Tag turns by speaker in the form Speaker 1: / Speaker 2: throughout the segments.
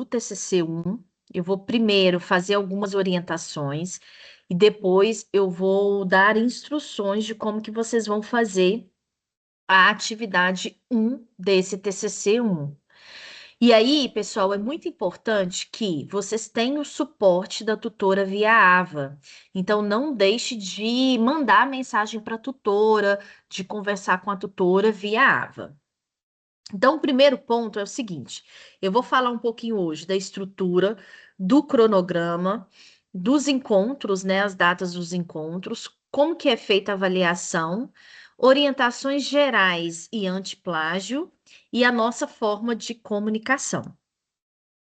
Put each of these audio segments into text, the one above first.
Speaker 1: do TCC1. Eu vou primeiro fazer algumas orientações e depois eu vou dar instruções de como que vocês vão fazer a atividade 1 desse TCC1. E aí, pessoal, é muito importante que vocês tenham o suporte da tutora via AVA. Então, não deixe de mandar mensagem para a tutora, de conversar com a tutora via AVA. Então, o primeiro ponto é o seguinte: eu vou falar um pouquinho hoje da estrutura, do cronograma, dos encontros, né, as datas dos encontros, como que é feita a avaliação, orientações gerais e antiplágio e a nossa forma de comunicação.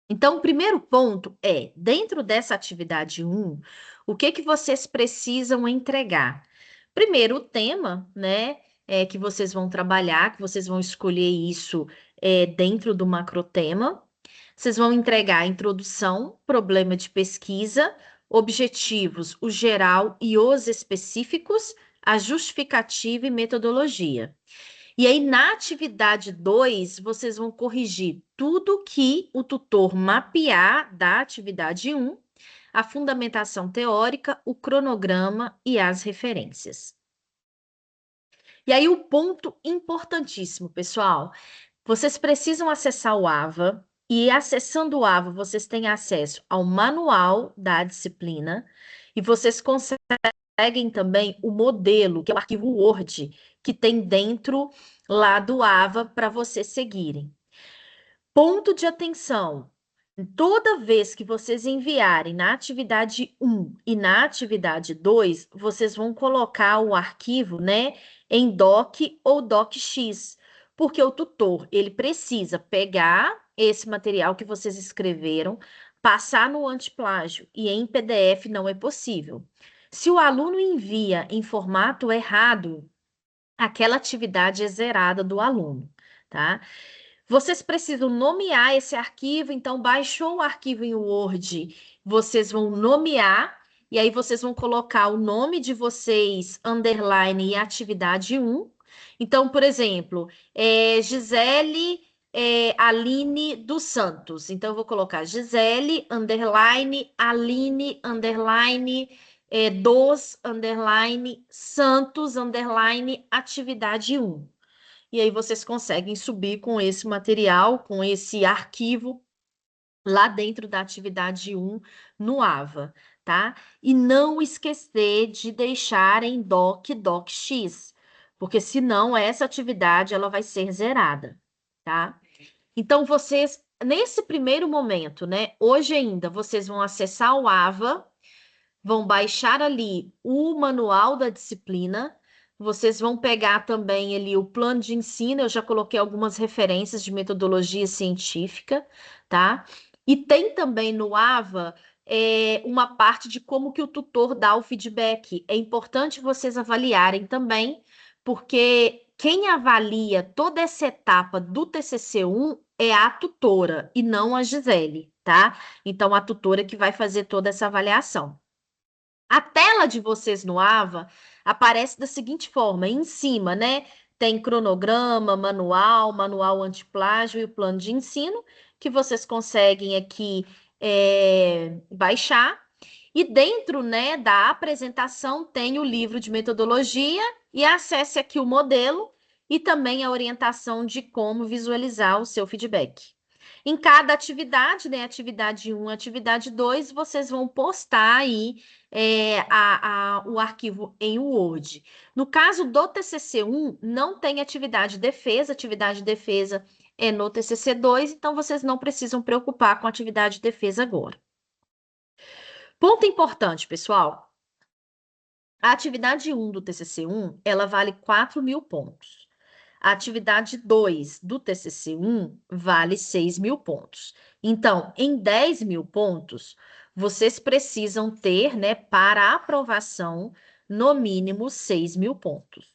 Speaker 1: Então, o primeiro ponto é, dentro dessa atividade 1, o que que vocês precisam entregar? Primeiro, o tema, né, que vocês vão trabalhar, que vocês vão escolher isso dentro do macrotema. Vocês vão entregar a introdução, problema de pesquisa, objetivos, o geral e os específicos, a justificativa e metodologia. E aí, na atividade 2, vocês vão corrigir tudo que o tutor mapear da atividade 1, a fundamentação teórica, o cronograma e as referências. E aí, o ponto importantíssimo, pessoal, vocês precisam acessar o AVA, e acessando o AVA, vocês têm acesso ao manual da disciplina, e vocês conseguem também o modelo, que é o arquivo Word, que tem dentro lá do AVA para vocês seguirem. Ponto de atenção. Toda vez que vocês enviarem na atividade 1 e na atividade 2, vocês vão colocar o arquivo, né, em doc ou docx, porque o tutor, ele precisa pegar esse material que vocês escreveram, passar no antiplágio, e em PDF não é possível. Se o aluno envia em formato errado, aquela atividade é zerada do aluno, tá? Vocês precisam nomear esse arquivo, então baixou o arquivo em Word, vocês vão nomear, e aí vocês vão colocar o nome de vocês, underline e atividade 1. Então, por exemplo, Gisele Aline dos Santos. Então, eu vou colocar Gisele, underline, Aline, underline, dos, underline, Santos, underline, atividade 1. E aí vocês conseguem subir com esse material, com esse arquivo lá dentro da atividade 1 no AVA, tá? E não esquecer de deixar em docx, porque senão essa atividade ela vai ser zerada, tá? Então vocês nesse primeiro momento, né, hoje ainda vocês vão acessar o AVA, vão baixar ali o manual da disciplina. Vocês vão pegar também ali o plano de ensino, eu já coloquei algumas referências de metodologia científica, tá? E tem também no AVA uma parte de como que o tutor dá o feedback. É importante vocês avaliarem também, porque quem avalia toda essa etapa do TCC1 é a tutora e não a Gisele, tá? Então, a tutora que vai fazer toda essa avaliação. A tela de vocês no AVA aparece da seguinte forma: em cima, né, tem cronograma, manual, manual antiplágio e o plano de ensino, que vocês conseguem aqui baixar. E dentro, né, da apresentação tem o livro de metodologia e acesse aqui o modelo e também a orientação de como visualizar o seu feedback. Em cada atividade, né, atividade 1, atividade 2, vocês vão postar aí o arquivo em Word. No caso do TCC1, não tem atividade de defesa é no TCC2, então vocês não precisam preocupar com a atividade de defesa agora. Ponto importante, pessoal. A atividade 1 do TCC1, ela vale 4.000 pontos. A atividade 2 do TCC1 vale 6.000 pontos. Então, em 10.000 pontos, vocês precisam ter, né, para aprovação, no mínimo 6.000 pontos.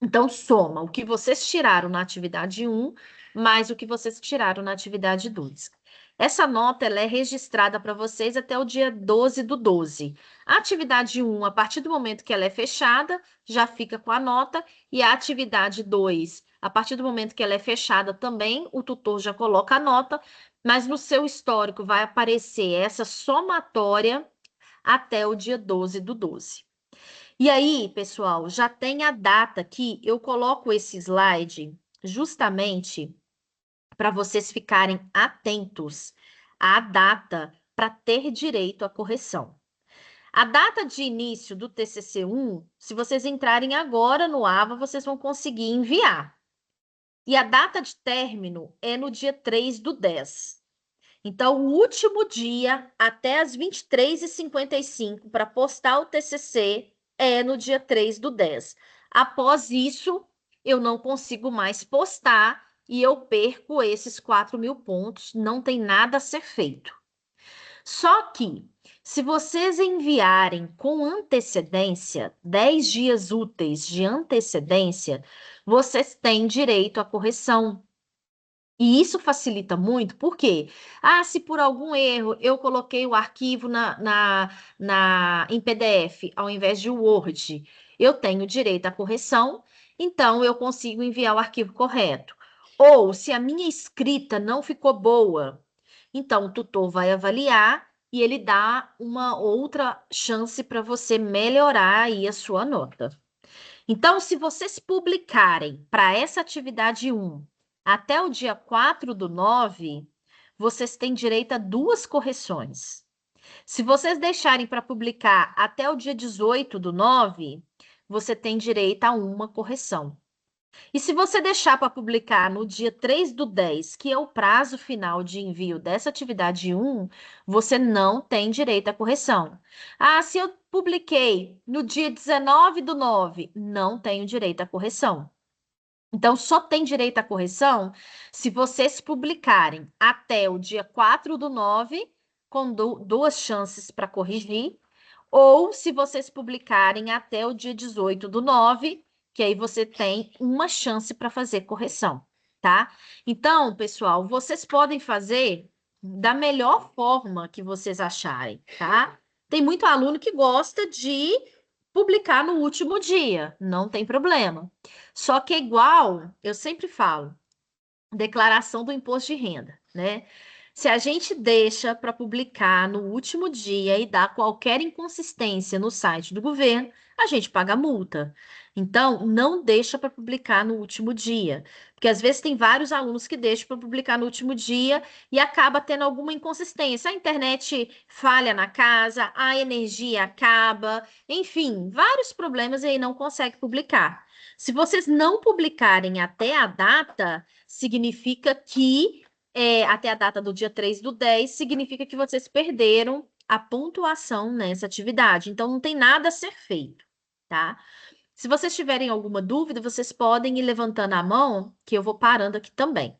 Speaker 1: Então, soma o que vocês tiraram na atividade 1, mais o que vocês tiraram na atividade 2. Essa nota ela é registrada para vocês até o dia 12/12. A atividade 1, a partir do momento que ela é fechada, já fica com a nota, e a atividade 2, A partir do momento que ela é fechada também, o tutor já coloca a nota, mas no seu histórico vai aparecer essa somatória até o dia 12 do 12. E aí, pessoal, já tem a data aqui, eu coloco esse slide justamente para vocês ficarem atentos à data para ter direito à correção. A data de início do TCC1, se vocês entrarem agora no AVA, vocês vão conseguir enviar. E a data de término é no dia 3 do 10. Então, o último dia, até as 23h55, para postar o TCC, é no dia 3 do 10. Após isso, eu não consigo mais postar e eu perco esses 4.000 pontos. Não tem nada a ser feito. Só que, se vocês enviarem com antecedência, 10 dias úteis de antecedência, vocês têm direito à correção. E isso facilita muito, porque, se por algum erro eu coloquei o arquivo em PDF ao invés de Word, eu tenho direito à correção, então eu consigo enviar o arquivo correto. Ou se a minha escrita não ficou boa, então o tutor vai avaliar e ele dá uma outra chance para você melhorar aí a sua nota. Então, se vocês publicarem para essa atividade 1 até o dia 4 do 9, vocês têm direito a 2 correções. Se vocês deixarem para publicar até o dia 18 do 9, você tem direito a 1 correção. E se você deixar para publicar no dia 3 do 10, que é o prazo final de envio dessa atividade 1, você não tem direito à correção. Se eu publiquei no dia 19 do 9, não tenho direito à correção. Então, só tem direito à correção se vocês publicarem até o dia 4 do 9, com 2 chances para corrigir, ou se vocês publicarem até o dia 18 do 9, que aí você tem uma chance para fazer correção, tá? Então, pessoal, vocês podem fazer da melhor forma que vocês acharem, tá? Tem muito aluno que gosta de publicar no último dia, não tem problema. Só que é igual, eu sempre falo, declaração do imposto de renda, né? Se a gente deixa para publicar no último dia e dá qualquer inconsistência no site do governo, a gente paga multa. Então, não deixa para publicar no último dia, porque às vezes tem vários alunos que deixam para publicar no último dia e acaba tendo alguma inconsistência. A internet falha na casa, a energia acaba, enfim, vários problemas e aí não consegue publicar. Se vocês não publicarem até a data, significa que, até a data do dia 3 do 10, significa que vocês perderam a pontuação nessa atividade. Então, não tem nada a ser feito, tá? Se vocês tiverem alguma dúvida, vocês podem ir levantando a mão, que eu vou parando aqui também.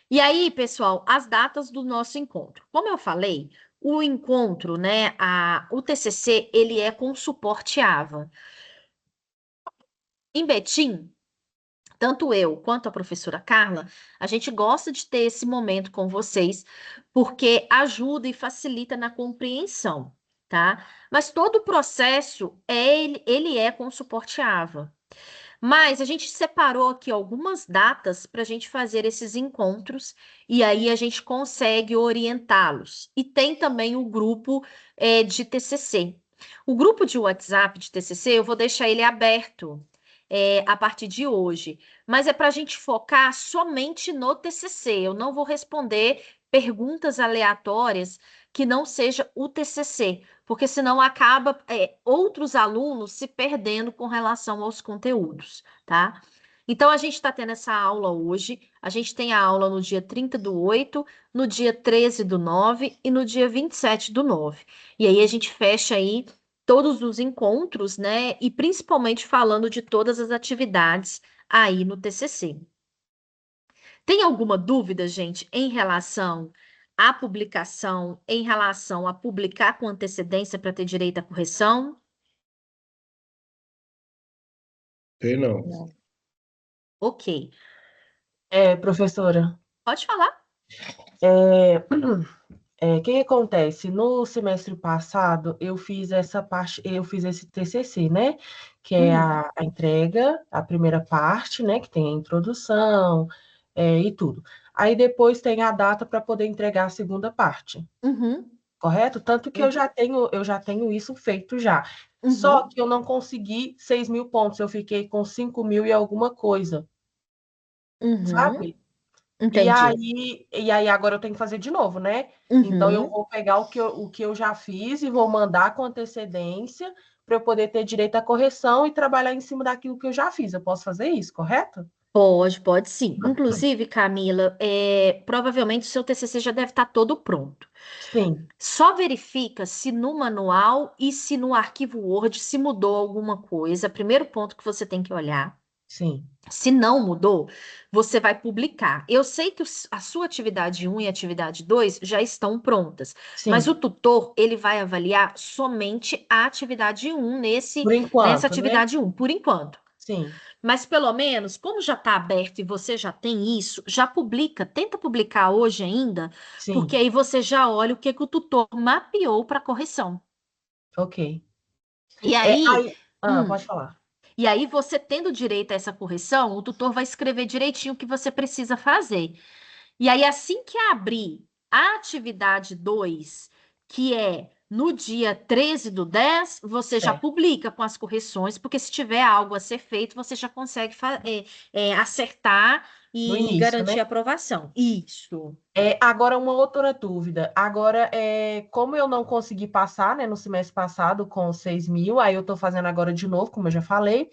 Speaker 1: E aí, pessoal, as datas do nosso encontro. Como eu falei, o encontro, né, o TCC, ele é com suporte AVA. Em Betim, tanto eu quanto a professora Carla, a gente gosta de ter esse momento com vocês, porque ajuda e facilita na compreensão, tá? Mas todo o processo, ele é com suporte AVA. Mas a gente separou aqui algumas datas para a gente fazer esses encontros e aí a gente consegue orientá-los. E tem também o grupo de TCC. O grupo de WhatsApp de TCC, eu vou deixar ele aberto a partir de hoje, mas é para a gente focar somente no TCC. Eu não vou responder perguntas aleatórias que não seja o TCC, porque senão acaba outros alunos se perdendo com relação aos conteúdos, tá? Então, a gente está tendo essa aula hoje, a gente tem a aula no dia 30 do 8, no dia 13 do 9 e no dia 27 do 9. E aí a gente fecha aí todos os encontros, né? E principalmente falando de todas as atividades aí no TCC. Tem alguma dúvida, gente, em relação à publicação, em relação a publicar com antecedência para ter direito à correção?
Speaker 2: Sei não.
Speaker 1: Não. Ok.
Speaker 3: Professora,
Speaker 1: Pode falar.
Speaker 3: é, O que que acontece? No semestre passado, eu fiz essa parte, eu fiz esse TCC, né? Que é
Speaker 1: Hum,
Speaker 3: a entrega, a primeira parte, né? Que tem a introdução, e tudo. Aí depois tem a data para poder entregar a segunda parte,
Speaker 1: uhum,
Speaker 3: correto? Tanto que
Speaker 1: uhum,
Speaker 3: eu já tenho isso feito já. Só
Speaker 1: uhum,
Speaker 3: que eu não consegui 6.000 pontos, eu fiquei com 5.000 e alguma coisa,
Speaker 1: uhum,
Speaker 3: sabe?
Speaker 1: entendi.
Speaker 3: E aí agora eu tenho que fazer de novo, né? Então eu
Speaker 1: Uhum.
Speaker 3: vou pegar o que eu já fiz e vou mandar com antecedência para eu poder ter direito à correção e trabalhar em cima daquilo que eu já fiz. Eu posso fazer isso, correto?
Speaker 1: Pode sim. Inclusive, Camila, provavelmente o seu TCC já deve estar todo pronto.
Speaker 3: Sim,
Speaker 1: Só verifica se no manual e se no arquivo Word se mudou alguma coisa. Primeiro ponto que você tem que olhar.
Speaker 3: sim,
Speaker 1: Se não mudou, você vai publicar. Eu sei que a sua atividade um e a atividade 2 já estão prontas, mas o
Speaker 3: sim.
Speaker 1: tutor, ele vai avaliar somente a atividade um
Speaker 3: Por
Speaker 1: nessa
Speaker 3: enquanto, né?
Speaker 1: atividade um por enquanto.
Speaker 3: Sim,
Speaker 1: Mas pelo menos, como já está aberto e você já tem isso, já publica, tenta publicar hoje ainda, porque
Speaker 3: sim.
Speaker 1: aí você já olha o que que o tutor mapeou para correção.
Speaker 3: Ok.
Speaker 1: E
Speaker 3: É,
Speaker 1: aí,
Speaker 3: aí, pode
Speaker 1: hum,
Speaker 3: falar.
Speaker 1: e aí você tendo direito a essa correção, o tutor vai escrever direitinho o que você precisa fazer. E aí, assim que abrir a atividade 2, que é no dia 13/10, você já
Speaker 3: Certo.
Speaker 1: publica com as correções, porque se tiver algo a ser feito, você já consegue acertar
Speaker 3: No
Speaker 1: e
Speaker 3: início,
Speaker 1: garantir
Speaker 3: né?
Speaker 1: a aprovação. Isso.
Speaker 3: Agora, uma outra dúvida. Agora, como eu não consegui passar, né, no semestre passado com 6.000, aí eu estou fazendo agora de novo, como eu já falei.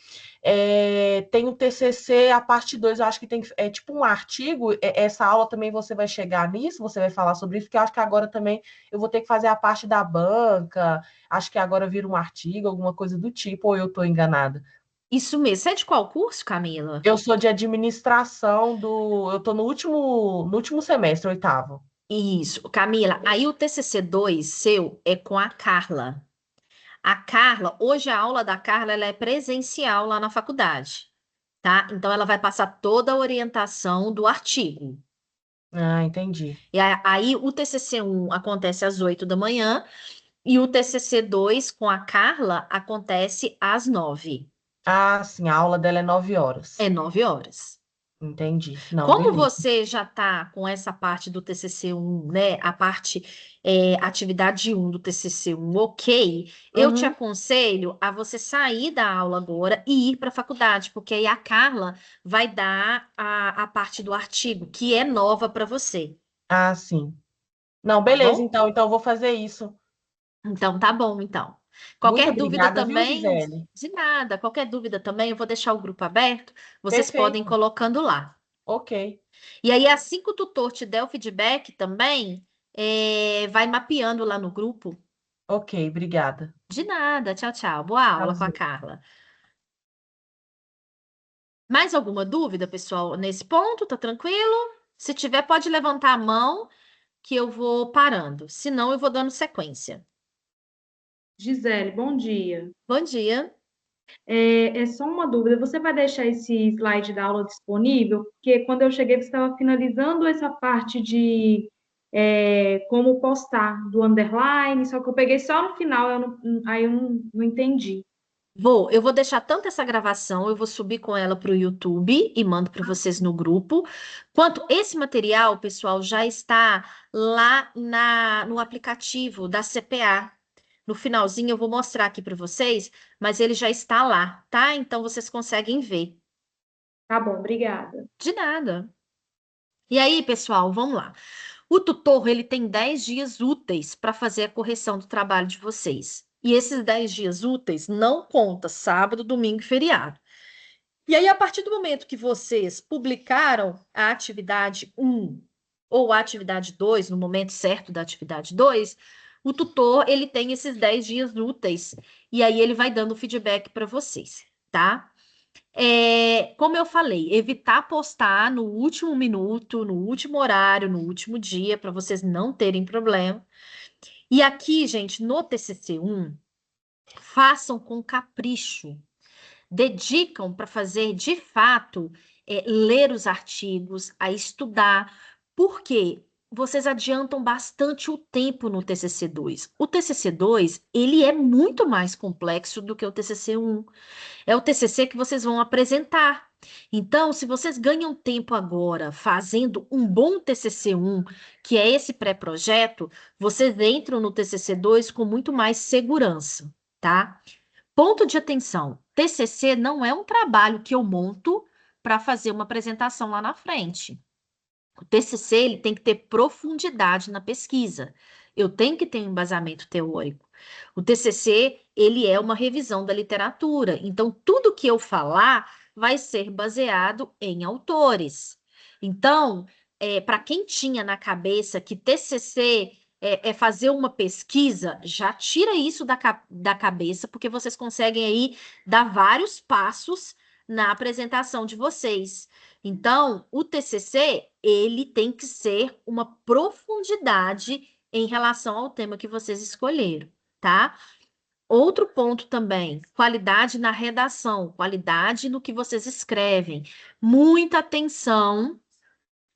Speaker 3: Tem o TCC, a parte 2 eu acho que é tipo um artigo. Essa aula também você vai chegar nisso, você vai falar sobre isso, porque eu acho que agora também eu vou ter que fazer a parte da banca. Acho que agora vira um artigo, alguma coisa do tipo, ou eu estou enganada.
Speaker 1: Isso mesmo. Você é de qual curso, Camila?
Speaker 3: Eu sou de administração eu estou no último semestre, oitavo.
Speaker 1: Isso, Camila. Aí o TCC 2 seu é com a Carla. A Carla, hoje a aula da Carla ela é presencial lá na faculdade, tá? Então ela vai passar toda a orientação do artigo.
Speaker 3: Ah, entendi.
Speaker 1: E aí o TCC 1 acontece às 8 da manhã e o TCC 2 com a Carla acontece às 9.
Speaker 3: Ah, sim, a aula dela é 9 horas.
Speaker 1: É 9 horas.
Speaker 3: Entendi. Não,
Speaker 1: Como
Speaker 3: beleza.
Speaker 1: você já está com essa parte do TCC 1, né? A parte atividade um do TCC 1, ok, eu te
Speaker 3: Uhum.
Speaker 1: aconselho a você sair da aula agora e ir para a faculdade, porque aí a Carla vai dar a parte do artigo, que é nova para você,
Speaker 3: Ah, sim. Não,
Speaker 1: tá
Speaker 3: beleza,
Speaker 1: bom?
Speaker 3: então. Então eu vou fazer isso.
Speaker 1: Então tá bom, então.
Speaker 3: Muito
Speaker 1: Qualquer dúvida
Speaker 3: obrigada, viu,
Speaker 1: também,
Speaker 3: Gisele?
Speaker 1: de nada, qualquer dúvida também, eu vou deixar o grupo aberto, vocês podem ir
Speaker 3: Perfeito.
Speaker 1: colocando lá.
Speaker 3: Ok.
Speaker 1: E aí, assim que o tutor te der o feedback também, vai mapeando lá no grupo.
Speaker 3: Ok, obrigada.
Speaker 1: De nada, tchau, tchau. Boa aula com a
Speaker 3: Tchauzinho.
Speaker 1: Carla. Mais alguma dúvida, pessoal, nesse ponto? Tá tranquilo? Se tiver, pode levantar a mão que eu vou parando. Se não, eu vou dando sequência.
Speaker 4: Gisele, bom dia.
Speaker 1: Bom dia.
Speaker 4: É só uma dúvida. Você vai deixar esse slide da aula disponível? Porque quando eu cheguei, você estava finalizando essa parte de como postar do underline, só que eu peguei só no final, aí eu não entendi.
Speaker 1: Eu vou deixar tanto essa gravação, eu vou subir com ela para o YouTube e mando para vocês no grupo, quanto esse material, pessoal, já está lá no aplicativo da CPA. No finalzinho eu vou mostrar aqui para vocês, mas ele já está lá, tá? Então vocês conseguem ver.
Speaker 4: Tá bom, obrigada.
Speaker 1: De nada. E aí, pessoal, vamos lá. O tutor, ele tem 10 dias úteis para fazer a correção do trabalho de vocês. E esses 10 dias úteis não conta sábado, domingo e feriado. E aí, a partir do momento que vocês publicaram a atividade um ou a atividade 2 no momento certo da atividade 2, o tutor, ele tem esses 10 dias úteis. E aí, ele vai dando feedback para vocês, tá? Como eu falei, evitar postar no último minuto, no último horário, no último dia, para vocês não terem problema. E aqui, gente, no TCC1, façam com capricho. Dedicam para fazer, de fato, ler os artigos, a estudar. Por quê? vocês adiantam bastante o tempo no TCC-2. O TCC-2, ele é muito mais complexo do que o TCC-1. É o TCC que vocês vão apresentar. Então, se vocês ganham tempo agora fazendo um bom TCC-1, que é esse pré-projeto, vocês entram no TCC-2 com muito mais segurança, tá? Ponto de atenção: TCC não é um trabalho que eu monto para fazer uma apresentação lá na frente. O TCC ele tem que ter profundidade na pesquisa. Eu tenho que ter um embasamento teórico. O TCC ele é uma revisão da literatura. Então, tudo que eu falar vai ser baseado em autores. Então, para quem tinha na cabeça que TCC é fazer uma pesquisa, já tira isso da cabeça, porque vocês conseguem aí dar vários passos na apresentação de vocês. Então, o TCC, ele tem que ser uma profundidade em relação ao tema que vocês escolheram, tá? Outro ponto também, qualidade na redação, qualidade no que vocês escrevem. Muita atenção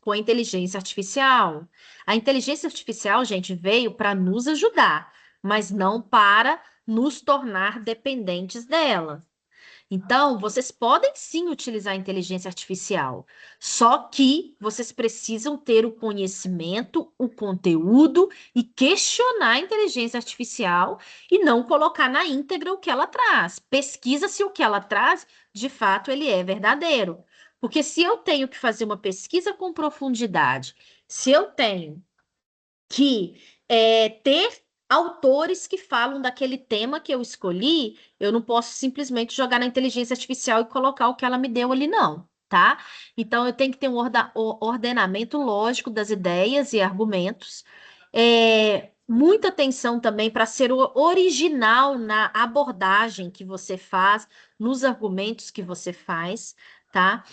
Speaker 1: com a inteligência artificial. A inteligência artificial, gente, veio para nos ajudar, mas não para nos tornar dependentes dela. Então, vocês podem sim utilizar a inteligência artificial, só que vocês precisam ter o conhecimento, o conteúdo e questionar a inteligência artificial e não colocar na íntegra o que ela traz. Pesquisa se o que ela traz, de fato, ele é verdadeiro. Porque se eu tenho que fazer uma pesquisa com profundidade, se eu tenho que ter autores que falam daquele tema que eu escolhi, eu não posso simplesmente jogar na inteligência artificial e colocar o que ela me deu ali, não, tá? Então, eu tenho que ter um ordenamento lógico das ideias e argumentos. Muita atenção também para ser original na abordagem que você faz, nos argumentos que você faz, tá?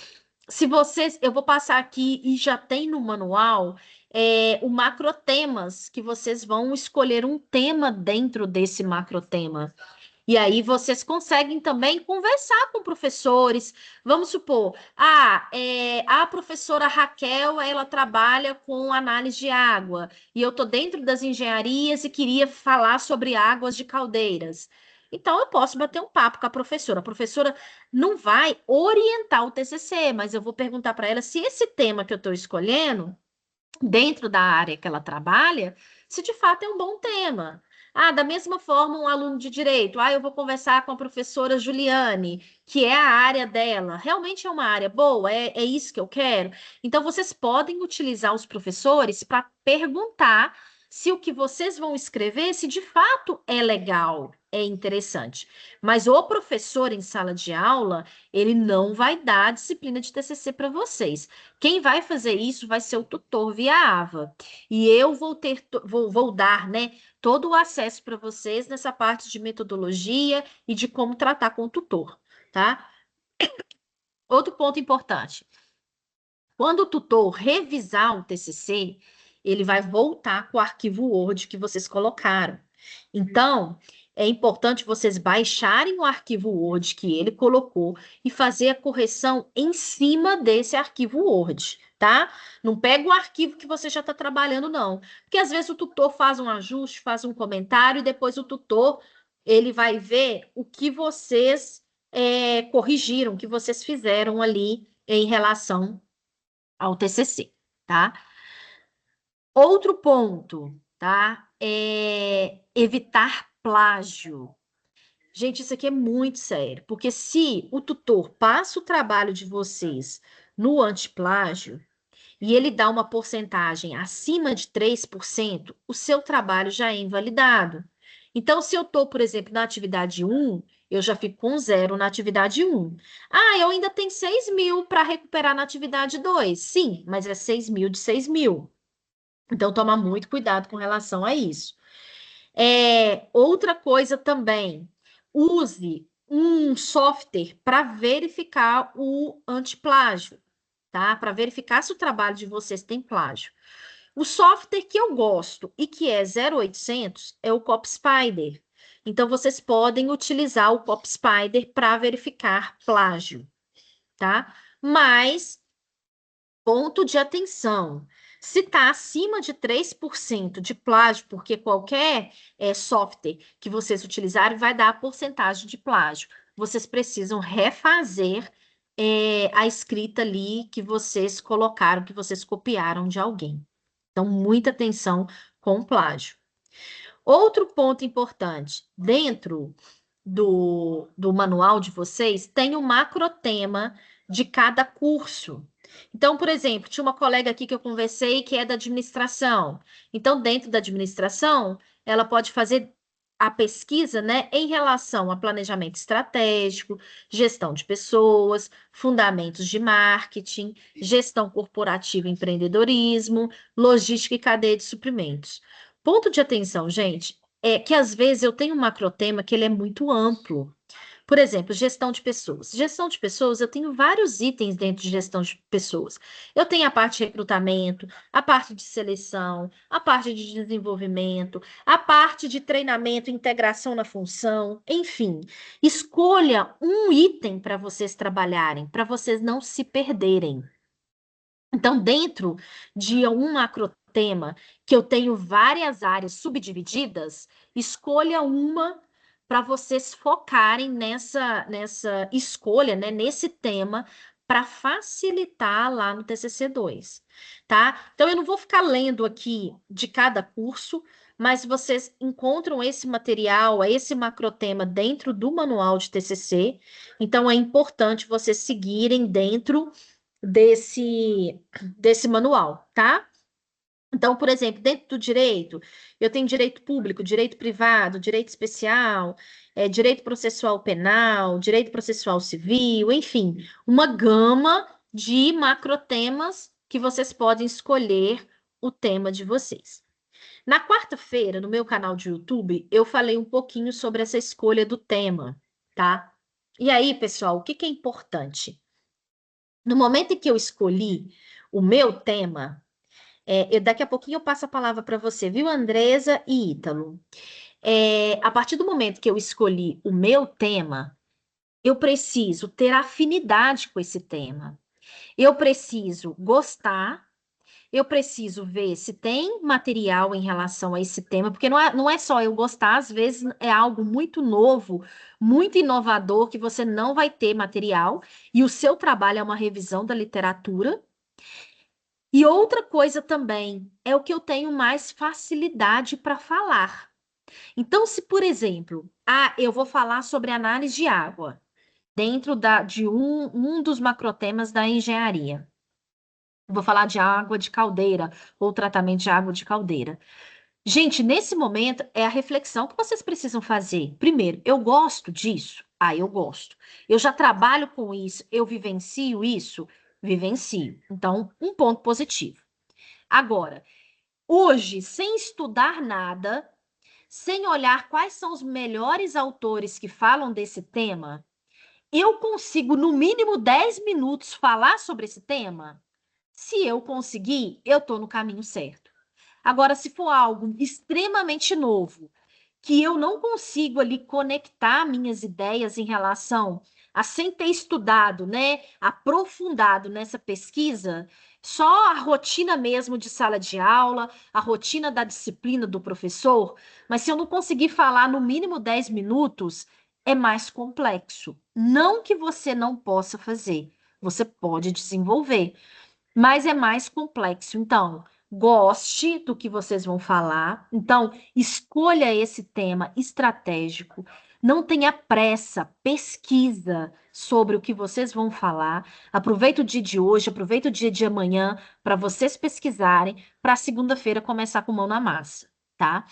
Speaker 1: Se vocês, eu vou passar aqui e já tem no manual o macrotemas, que vocês vão escolher um tema dentro desse macrotema. E aí vocês conseguem também conversar com professores. Vamos supor, a professora Raquel, ela trabalha com análise de água, e eu estou dentro das engenharias e queria falar sobre águas de caldeiras. Então, eu posso bater um papo com a professora. A professora não vai orientar o TCC, mas eu vou perguntar para ela se esse tema que eu estou escolhendo dentro da área que ela trabalha, se de fato é um bom tema. Da mesma forma, um aluno de direito, eu vou conversar com a professora Juliane, que é a área dela. Realmente é uma área boa? É isso que eu quero? Então, vocês podem utilizar os professores para perguntar se o que vocês vão escrever, se de fato é legal, é interessante. Mas o professor em sala de aula, ele não vai dar a disciplina de TCC para vocês. Quem vai fazer isso vai ser o tutor via AVA. E eu vou dar, né, todo o acesso para vocês nessa parte de metodologia e de como tratar com o tutor, tá? Outro ponto importante. Quando o tutor revisar o TCC, ele vai voltar com o arquivo Word que vocês colocaram. Então, é importante vocês baixarem o arquivo Word que ele colocou e fazer a correção em cima desse arquivo Word, tá? Não pega o arquivo que você já está trabalhando, não. Porque às vezes o tutor faz um ajuste, faz um comentário e depois o tutor ele vai ver o que vocês corrigiram, o que vocês fizeram ali em relação ao TCC, tá? Outro ponto, tá? É evitar plágio. Gente, isso aqui é muito sério, porque se o tutor passa o trabalho de vocês no antiplágio e ele dá uma porcentagem acima de 3%, o seu trabalho já é invalidado. Então, se eu estou, por exemplo, na atividade 1, eu já fico com 0 na atividade 1. Eu ainda tenho 6.000 para recuperar na atividade 2. Sim, mas é 6.000 de 6.000. Então, toma muito cuidado com relação a isso. Outra coisa também, use um software para verificar o antiplágio, tá? Para verificar se o trabalho de vocês tem plágio. O software que eu gosto e que é 0800 é o CopySpider. Então, vocês podem utilizar o CopySpider para verificar plágio, tá? Mas Ponto de atenção. Se está acima de 3% de plágio, porque qualquer software que vocês utilizarem vai dar a porcentagem de plágio. Vocês precisam refazer a escrita ali que vocês colocaram, que vocês copiaram de alguém. Então, muita atenção com plágio. Outro ponto importante, dentro do manual de vocês, tem um macrotema de cada curso. Então, por exemplo, tinha uma colega aqui que eu conversei que é da administração. Então, dentro da administração, ela pode fazer a pesquisa, né, em relação a planejamento estratégico, gestão de pessoas, fundamentos de marketing, gestão corporativa e empreendedorismo, logística e cadeia de suprimentos. Ponto de atenção, gente, é que às vezes eu tenho um macrotema que ele é muito amplo. Por exemplo, gestão de pessoas. Gestão de pessoas, eu tenho vários itens dentro de gestão de pessoas. Eu tenho a parte de recrutamento, a parte de seleção, a parte de desenvolvimento, a parte de treinamento, integração na função, enfim. Escolha um item para vocês trabalharem, para vocês não se perderem. Então, dentro de um macrotema que eu tenho várias áreas subdivididas, escolha uma para vocês focarem nessa escolha, né, nesse tema, para facilitar lá no TCC2, tá? Então, eu não vou ficar lendo aqui de cada curso, mas vocês encontram esse material, esse macrotema dentro do manual de TCC, então é importante vocês seguirem dentro desse manual, tá? Então, por exemplo, dentro do direito, eu tenho direito público, direito privado, direito especial, direito processual penal, direito processual civil, enfim, uma gama de macrotemas que vocês podem escolher o tema de vocês. Na quarta-feira, no meu canal de YouTube, eu falei um pouquinho sobre essa escolha do tema, tá? E aí, pessoal, o que é importante? No momento em que eu escolhi o meu tema, daqui a pouquinho eu passo a palavra para você, viu, Andresa e Ítalo? A partir do momento que eu escolhi o meu tema, eu preciso ter afinidade com esse tema. Eu preciso gostar, eu preciso ver se tem material em relação a esse tema, porque não é só eu gostar, às vezes é algo muito novo, muito inovador, que você não vai ter material, e o seu trabalho é uma revisão da literatura. E outra coisa também é o que eu tenho mais facilidade para falar. Então, se, por exemplo, eu vou falar sobre análise de água, dentro de um dos macrotemas da engenharia. Vou falar de água de caldeira, ou tratamento de água de caldeira. Gente, nesse momento é a reflexão que vocês precisam fazer. Primeiro, eu gosto disso? Eu gosto. Eu já trabalho com isso, eu vivencio isso? Vivencio. Então, um ponto positivo. Agora, hoje, sem estudar nada, sem olhar quais são os melhores autores que falam desse tema, eu consigo, no mínimo 10 minutos, falar sobre esse tema? Se eu conseguir, eu estou no caminho certo. Agora, se for algo extremamente novo, que eu não consigo ali conectar minhas ideias em relação a sem ter estudado, né, aprofundado nessa pesquisa, só a rotina mesmo de sala de aula, a rotina da disciplina do professor, mas se eu não conseguir falar no mínimo 10 minutos, é mais complexo. Não que você não possa fazer, você pode desenvolver, mas é mais complexo. Então, goste do que vocês vão falar. Então, escolha esse tema estratégico. Não tenha pressa, pesquisa sobre o que vocês vão falar. Aproveita o dia de hoje, aproveita o dia de amanhã para vocês pesquisarem, para segunda-feira começar com mão na massa, tá?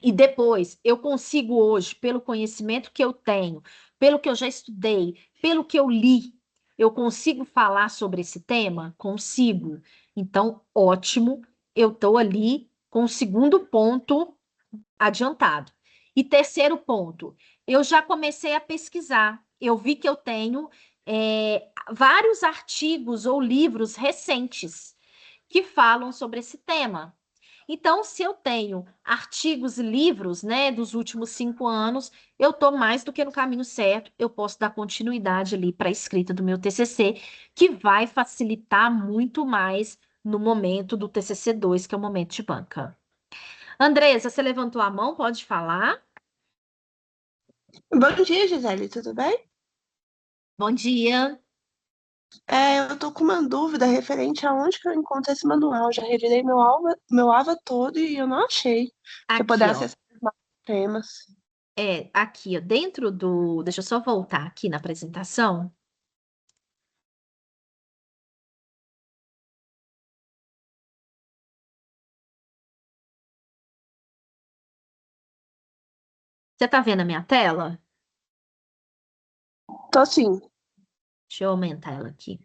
Speaker 1: E depois, eu consigo hoje, pelo conhecimento que eu tenho, pelo que eu já estudei, pelo que eu li, eu consigo falar sobre esse tema? Consigo. Então, ótimo, eu estou ali com o segundo ponto adiantado. E terceiro ponto, eu já comecei a pesquisar. Eu vi que eu tenho vários artigos ou livros recentes que falam sobre esse tema. Então, se eu tenho artigos e livros, né, dos últimos 5 anos, eu estou mais do que no caminho certo, eu posso dar continuidade ali para a escrita do meu TCC, que vai facilitar muito mais no momento do TCC 2, que é o momento de banca. Andresa, você levantou a mão, pode falar?
Speaker 5: Bom dia, Gisele, tudo bem?
Speaker 1: Bom dia.
Speaker 5: Eu tô com uma dúvida referente a onde que eu encontro esse manual. Já revirei meu AVA todo e eu não achei. Se eu puder
Speaker 1: Aqui, ó.
Speaker 5: acessar os temas.
Speaker 1: Aqui, ó, dentro do... Deixa eu só voltar aqui na apresentação. Você tá vendo a minha tela?
Speaker 5: Tô sim.
Speaker 1: Deixa eu aumentar ela aqui.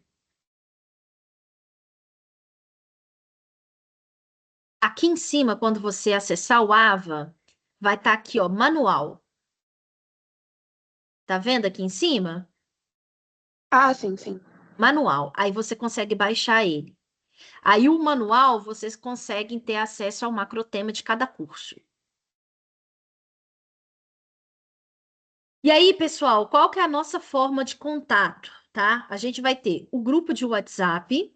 Speaker 1: Aqui em cima, quando você acessar o AVA, vai estar aqui, ó, manual. Tá vendo aqui em cima?
Speaker 5: Ah, sim, sim.
Speaker 1: Manual. Aí você consegue baixar ele. Aí o manual, vocês conseguem ter acesso ao macrotema de cada curso. E aí, pessoal, qual que é a nossa forma de contato, tá? A gente vai ter o grupo de WhatsApp.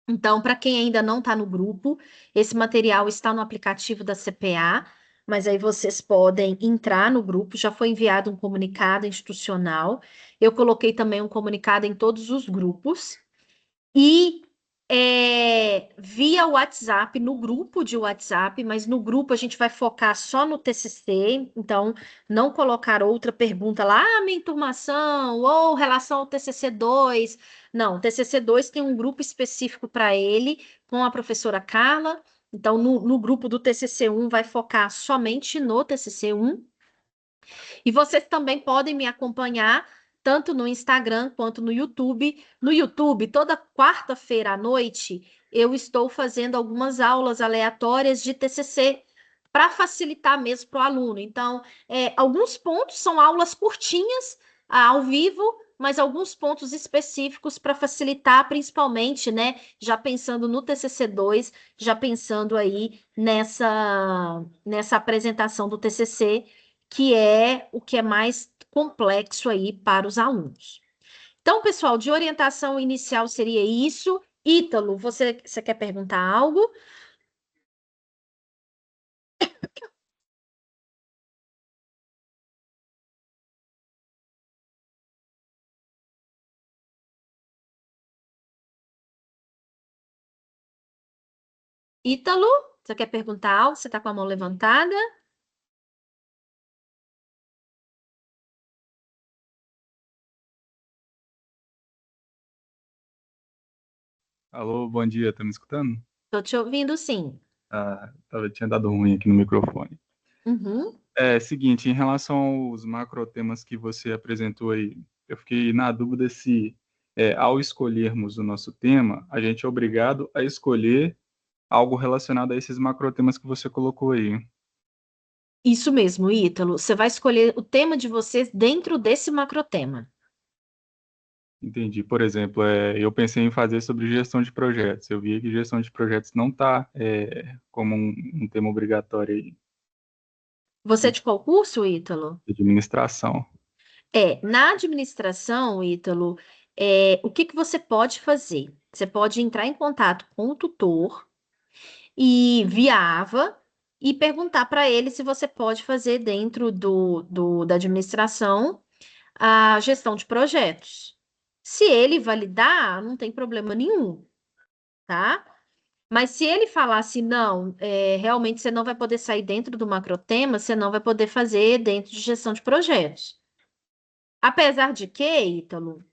Speaker 1: Então, para quem ainda não está no grupo, esse material está no aplicativo da CPA, mas aí vocês podem entrar no grupo. Já foi enviado um comunicado institucional. Eu coloquei também um comunicado em todos os grupos. E via WhatsApp, no grupo de WhatsApp, mas no grupo a gente vai focar só no TCC, então não colocar outra pergunta lá, minha informação, ou relação ao TCC 2. Não, o TCC 2 tem um grupo específico para ele, com a professora Carla. Então, no grupo do TCC 1 vai focar somente no TCC 1. E vocês também podem me acompanhar tanto no Instagram quanto no YouTube. No YouTube, toda quarta-feira à noite, eu estou fazendo algumas aulas aleatórias de TCC para facilitar mesmo para o aluno. Então, alguns pontos são aulas curtinhas, ao vivo, mas alguns pontos específicos para facilitar, principalmente, né? Já pensando no TCC 2, já pensando aí nessa apresentação do TCC, que é o que é mais complexo aí para os alunos. Então, pessoal, de orientação inicial seria isso. Ítalo, você quer perguntar algo? Ítalo, você quer perguntar algo? Você está com a mão levantada?
Speaker 6: Alô, bom dia, tá me escutando?
Speaker 1: Estou te ouvindo, sim.
Speaker 6: Tinha dado ruim aqui no microfone.
Speaker 1: Uhum.
Speaker 6: Seguinte, em relação aos macrotemas que você apresentou aí, eu fiquei na dúvida se, ao escolhermos o nosso tema, a gente é obrigado a escolher algo relacionado a esses macrotemas que você colocou aí.
Speaker 1: Isso mesmo, Ítalo. Você vai escolher o tema de vocês dentro desse macrotema.
Speaker 6: Entendi. Por exemplo, eu pensei em fazer sobre gestão de projetos. Eu vi que gestão de projetos não está como um tema obrigatório aí,
Speaker 1: Você é de qual curso, Ítalo?
Speaker 6: de administração.
Speaker 1: Na administração, Ítalo, o que que você pode fazer? Você pode entrar em contato com o tutor e via AVA e perguntar para ele se você pode fazer dentro da administração a gestão de projetos. Se ele validar, não tem problema nenhum, tá? Mas se ele falar assim, não, realmente você não vai poder sair dentro do macrotema, você não vai poder fazer dentro de gestão de projetos. Apesar de que, Ítalo,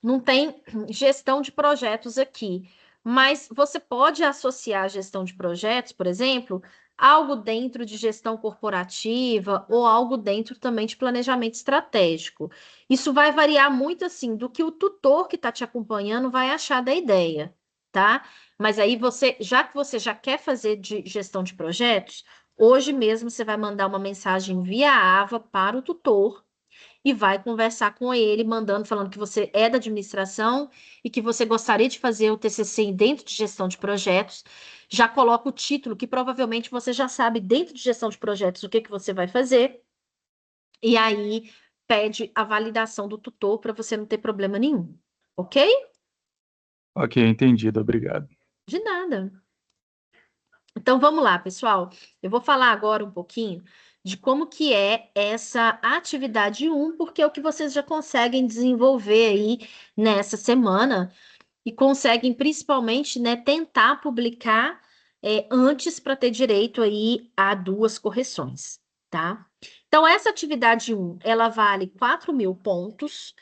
Speaker 1: não tem gestão de projetos aqui, mas você pode associar a gestão de projetos, por exemplo, algo dentro de gestão corporativa ou algo dentro também de planejamento estratégico. Isso vai variar muito assim do que o tutor que está te acompanhando vai achar da ideia, tá? Mas aí já que você já quer fazer de gestão de projetos, hoje mesmo você vai mandar uma mensagem via AVA para o tutor e vai conversar com ele, falando que você é da administração e que você gostaria de fazer o TCC dentro de gestão de projetos. já coloca o título, que provavelmente você já sabe dentro de gestão de projetos o que você vai fazer, e aí pede a validação do tutor para você não ter problema nenhum, ok?
Speaker 6: Ok, entendido, obrigado.
Speaker 1: De nada. Então, vamos lá, pessoal. Eu vou falar agora um pouquinho de como que é essa atividade 1, porque é o que vocês já conseguem desenvolver aí nessa semana e conseguem principalmente, né, tentar publicar antes para ter direito aí a 2 correções, tá? Então, essa atividade 1, ela vale 4.000 pontos,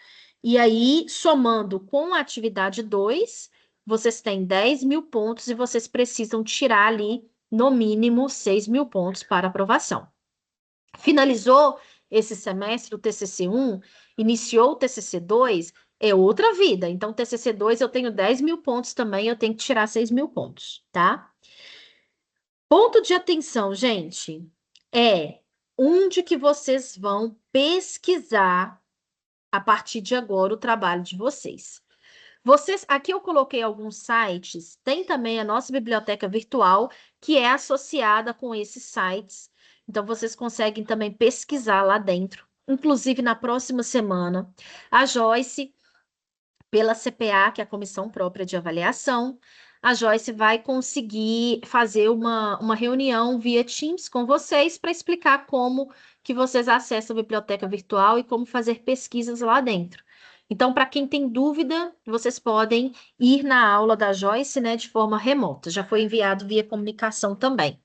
Speaker 1: e aí, somando com a atividade 2, vocês têm 10.000 pontos e vocês precisam tirar ali, no mínimo, 6.000 pontos para aprovação. Finalizou esse semestre o TCC1, iniciou o TCC2, é outra vida. Então, TCC2 eu tenho 10.000 pontos também, eu tenho que tirar 6.000 pontos, tá? Ponto de atenção, gente, é onde que vocês vão pesquisar a partir de agora o trabalho de vocês. Aqui eu coloquei alguns sites, tem também a nossa biblioteca virtual, que é associada com esses sites. Então, vocês conseguem também pesquisar lá dentro. Inclusive, na próxima semana, a Joyce, pela CPA, que é a Comissão Própria de Avaliação, a Joyce vai conseguir fazer uma reunião via Teams com vocês para explicar como que vocês acessam a biblioteca virtual e como fazer pesquisas lá dentro. Então, para quem tem dúvida, vocês podem ir na aula da Joyce, né, de forma remota. Já foi enviado via comunicação também.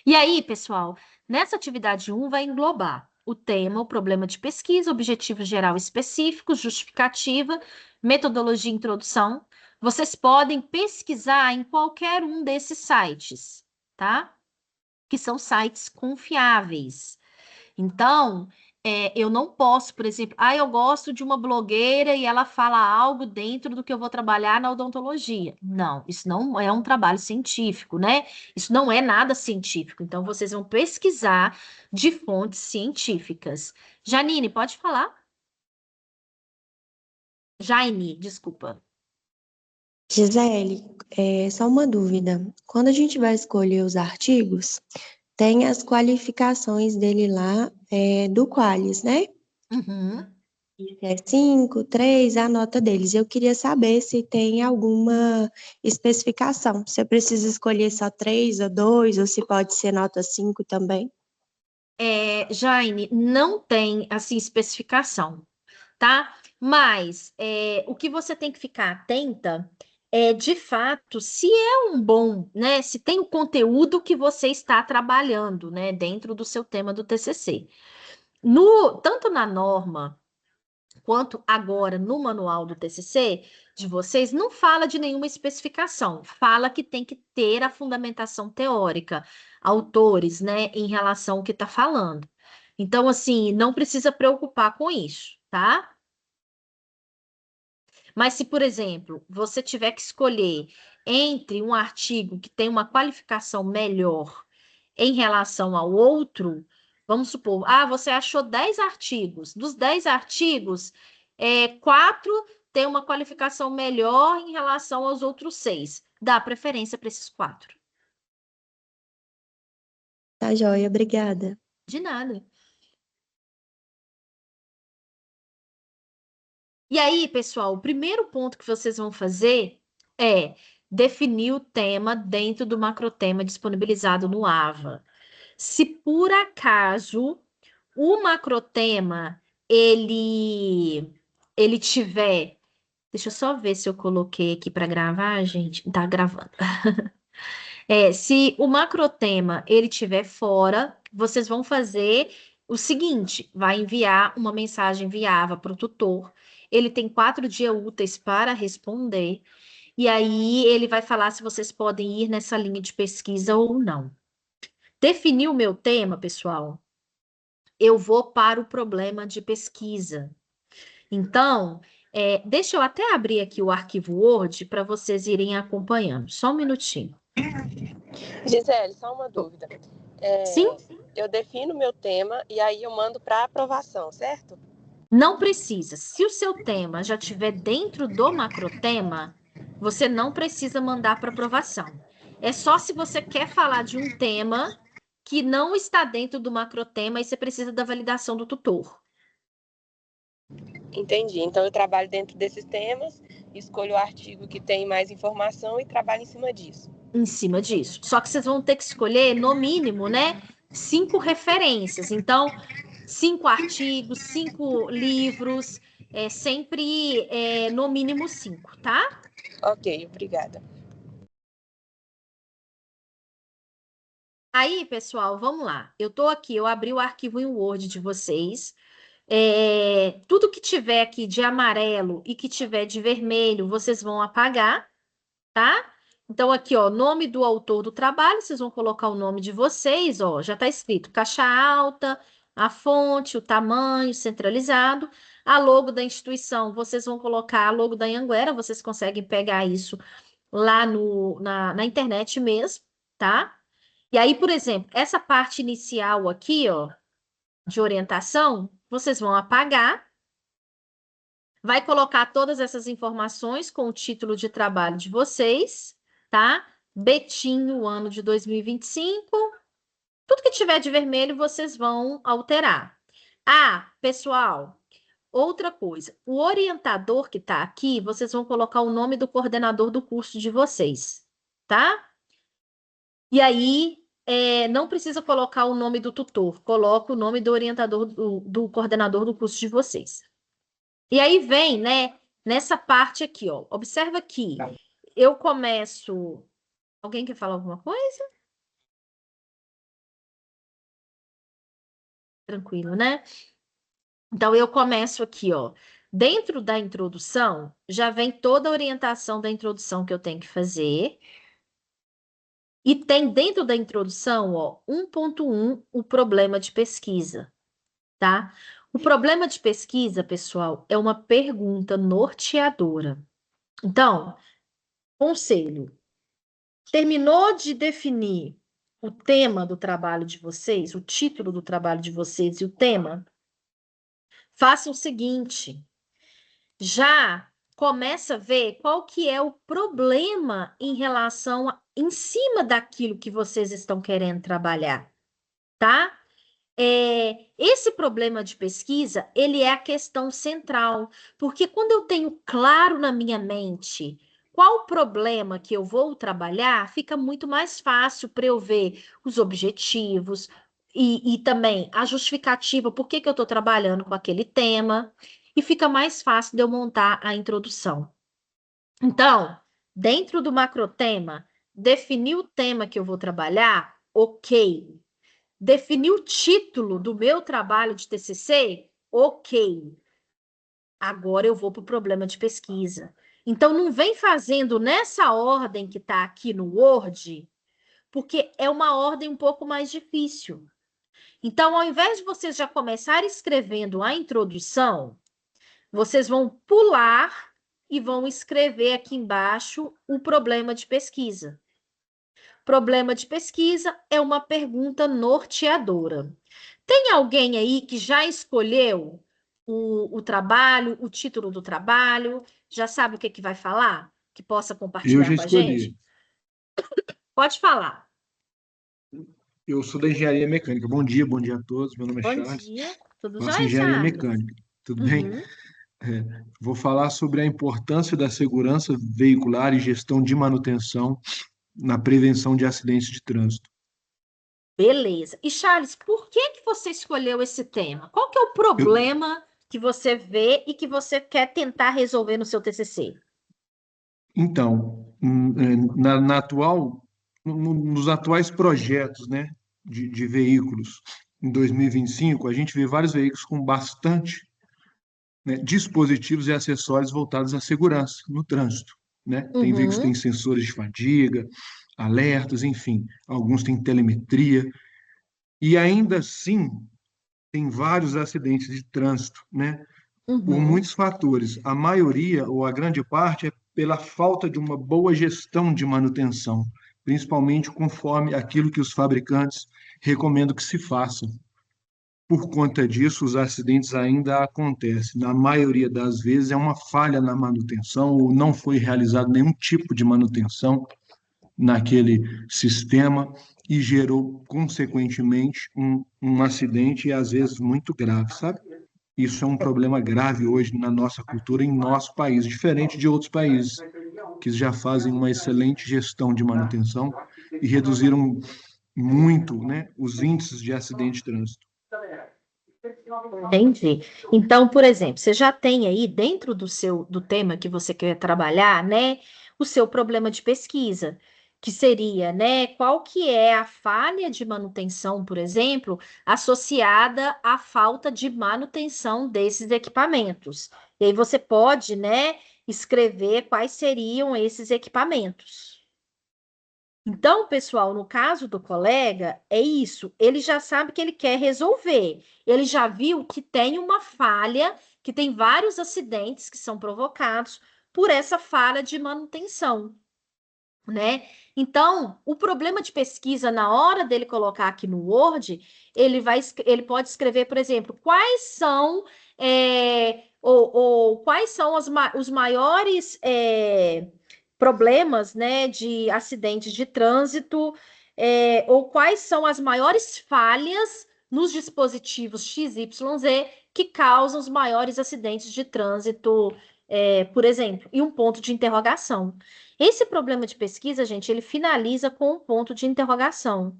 Speaker 1: E aí, pessoal, nessa atividade 1 vai englobar o tema, o problema de pesquisa, objetivo geral específico, justificativa, metodologia e introdução. Vocês podem pesquisar em qualquer um desses sites, tá? Que são sites confiáveis. Então, eu não posso, por exemplo, eu gosto de uma blogueira e ela fala algo dentro do que eu vou trabalhar na odontologia. Não, isso não é um trabalho científico, né? Isso não é nada científico. Então, vocês vão pesquisar de fontes científicas. Janine, pode falar? Jaine, desculpa.
Speaker 7: Gisele, só uma dúvida. Quando a gente vai escolher os artigos, tem as qualificações dele lá, do Qualis, né?
Speaker 1: Uhum.
Speaker 7: É 5, 3, a nota deles. Eu queria saber se tem alguma especificação. Se eu preciso escolher só 3 ou 2, ou se pode ser nota 5 também.
Speaker 1: Jaine, não tem, assim, especificação, tá? Mas o que você tem que ficar atenta é, de fato, se é um bom, né? Se tem o conteúdo que você está trabalhando, né? Dentro do seu tema do TCC. Tanto na norma quanto agora no manual do TCC de vocês, não fala de nenhuma especificação, fala que tem que ter a fundamentação teórica, autores, né, em relação ao que está falando. Então, assim, não precisa preocupar com isso, tá? Mas se, por exemplo, você tiver que escolher entre um artigo que tem uma qualificação melhor em relação ao outro, vamos supor, você achou 10 artigos. Dos 10 artigos, 4 têm uma qualificação melhor em relação aos outros 6. Dá preferência para esses 4.
Speaker 7: Tá joia, obrigada.
Speaker 1: De nada. E aí, pessoal, o primeiro ponto que vocês vão fazer é definir o tema dentro do macrotema disponibilizado no AVA. Se por acaso o macrotema ele tiver, deixa eu só ver se eu coloquei aqui para gravar, gente. Tá gravando. Se o macrotema ele tiver fora, vocês vão fazer o seguinte: vai enviar uma mensagem viável para o tutor. Ele tem 4 dias úteis para responder. E aí ele vai falar se vocês podem ir nessa linha de pesquisa ou não. Defini o meu tema, pessoal, eu vou para o problema de pesquisa. Então, deixa eu até abrir aqui o arquivo Word para vocês irem acompanhando. Só um minutinho.
Speaker 5: Gisele, só uma dúvida.
Speaker 1: Sim?
Speaker 5: Eu defino meu tema e aí eu mando para aprovação, certo?
Speaker 1: Não precisa. Se o seu tema já estiver dentro do macrotema, você não precisa mandar para aprovação. É só se você quer falar de um tema que não está dentro do macrotema e você precisa da validação do tutor.
Speaker 5: Entendi. Então, eu trabalho dentro desses temas, escolho o artigo que tem mais informação e trabalho em cima disso.
Speaker 1: Em cima disso. Só que vocês vão ter que escolher, no mínimo, né, 5 referências. Então, 5 artigos, 5 livros, sempre no mínimo 5, tá?
Speaker 5: Ok, obrigada.
Speaker 1: Aí, pessoal, vamos lá. Eu tô aqui, eu abri o arquivo em Word de vocês. Tudo que tiver aqui de amarelo e que tiver de vermelho, vocês vão apagar, tá? Então, aqui, ó, nome do autor do trabalho, vocês vão colocar o nome de vocês, ó, já tá escrito caixa alta, a fonte, o tamanho centralizado, a logo da instituição, vocês vão colocar a logo da Anhanguera, vocês conseguem pegar isso lá na internet mesmo, tá? E aí, por exemplo, essa parte inicial aqui, ó, de orientação, vocês vão apagar, vai colocar todas essas informações com o título de trabalho de vocês, tá? Betinho, ano de 2025. Tudo que tiver de vermelho, vocês vão alterar. Ah, pessoal, outra coisa. O orientador que está aqui, vocês vão colocar o nome do coordenador do curso de vocês, tá? E aí, não precisa colocar o nome do tutor, coloca o nome do orientador, do coordenador do curso de vocês. E aí vem, né, nessa parte aqui, ó. Observa aqui. Eu começo. Alguém quer falar alguma coisa? Tranquilo, né? Então, eu começo aqui, ó. Dentro da introdução, já vem toda a orientação da introdução que eu tenho que fazer. E tem dentro da introdução, ó, 1.1, o problema de pesquisa, tá? O problema de pesquisa, pessoal, é uma pergunta norteadora. Então, conselho, terminou de definir o tema do trabalho de vocês, o título do trabalho de vocês e o tema? Faça o seguinte, já começa a ver qual que é o problema em cima daquilo que vocês estão querendo trabalhar, tá? Esse problema de pesquisa, ele é a questão central, porque quando eu tenho claro na minha mente qual o problema que eu vou trabalhar, fica muito mais fácil para eu ver os objetivos e também a justificativa, por que que eu estou trabalhando com aquele tema, e fica mais fácil de eu montar a introdução. Então, dentro do macrotema, definir o tema que eu vou trabalhar, ok. Definir o título do meu trabalho de TCC? Ok. Agora eu vou para o problema de pesquisa. Então, não vem fazendo nessa ordem que está aqui no Word, porque é uma ordem um pouco mais difícil. Então, ao invés de vocês já começarem escrevendo a introdução, vocês vão pular e vão escrever aqui embaixo o problema de pesquisa. Problema de pesquisa é uma pergunta norteadora. Tem alguém aí que já escolheu o trabalho, o título do trabalho, já sabe o que vai falar? Que possa
Speaker 2: Eu
Speaker 1: compartilhar
Speaker 2: já
Speaker 1: com a gente?
Speaker 2: escolhi.
Speaker 1: Pode falar.
Speaker 2: Eu sou da engenharia mecânica. Bom dia a todos. Meu nome é
Speaker 1: Bom
Speaker 2: Charles.
Speaker 1: dia. Tudo
Speaker 2: Faço
Speaker 1: jóia,
Speaker 2: engenharia
Speaker 1: Charles?
Speaker 2: mecânica. Tudo bem?
Speaker 1: Uhum.
Speaker 2: Vou falar sobre a importância da segurança veicular e gestão de manutenção na prevenção de acidentes de trânsito.
Speaker 1: Beleza. E, Charles, por que você escolheu esse tema? Qual que é o
Speaker 2: Eu-
Speaker 1: problema que você vê e que você quer tentar resolver no seu TCC?
Speaker 2: Então, nos atuais projetos, né, de veículos em 2025, a gente vê vários veículos com bastante, né, dispositivos e acessórios voltados à segurança no trânsito, né? Tem veículos que
Speaker 1: Uhum.
Speaker 2: têm sensores de fadiga, alertas, enfim, alguns têm telemetria, e ainda assim tem vários acidentes de trânsito, né? Por
Speaker 1: Uhum.
Speaker 2: muitos fatores. A maioria, ou a grande parte, é pela falta de uma boa gestão de manutenção, principalmente conforme aquilo que os fabricantes recomendam que se faça. Por conta disso, os acidentes ainda acontecem. Na maioria das vezes, é uma falha na manutenção ou não foi realizado nenhum tipo de manutenção. naquele sistema e gerou, consequentemente, um acidente e às vezes muito grave, sabe? Isso é um problema grave hoje na nossa cultura, em nosso país, diferente de outros países que já fazem uma excelente gestão de manutenção e reduziram muito, né, os índices de acidente de trânsito.
Speaker 1: Entendi. Então, por exemplo, você já tem aí dentro do tema que você quer trabalhar, né, o seu problema de pesquisa, que seria, né, qual que é a falha de manutenção, por exemplo, associada à falta de manutenção desses equipamentos. E aí você pode, né, escrever quais seriam esses equipamentos. Então, pessoal, no caso do colega, é isso. Ele já sabe que ele quer resolver. Ele já viu que tem uma falha, que tem vários acidentes que são provocados por essa falha de manutenção, né? Então, o problema de pesquisa, na hora dele colocar aqui no Word, ele pode escrever, por exemplo, quais são, quais são os maiores problemas, né, de acidentes de trânsito, ou quais são as maiores falhas nos dispositivos XYZ que causam os maiores acidentes de trânsito, por exemplo, e um ponto de interrogação. Esse problema de pesquisa, gente, ele finaliza com um ponto de interrogação,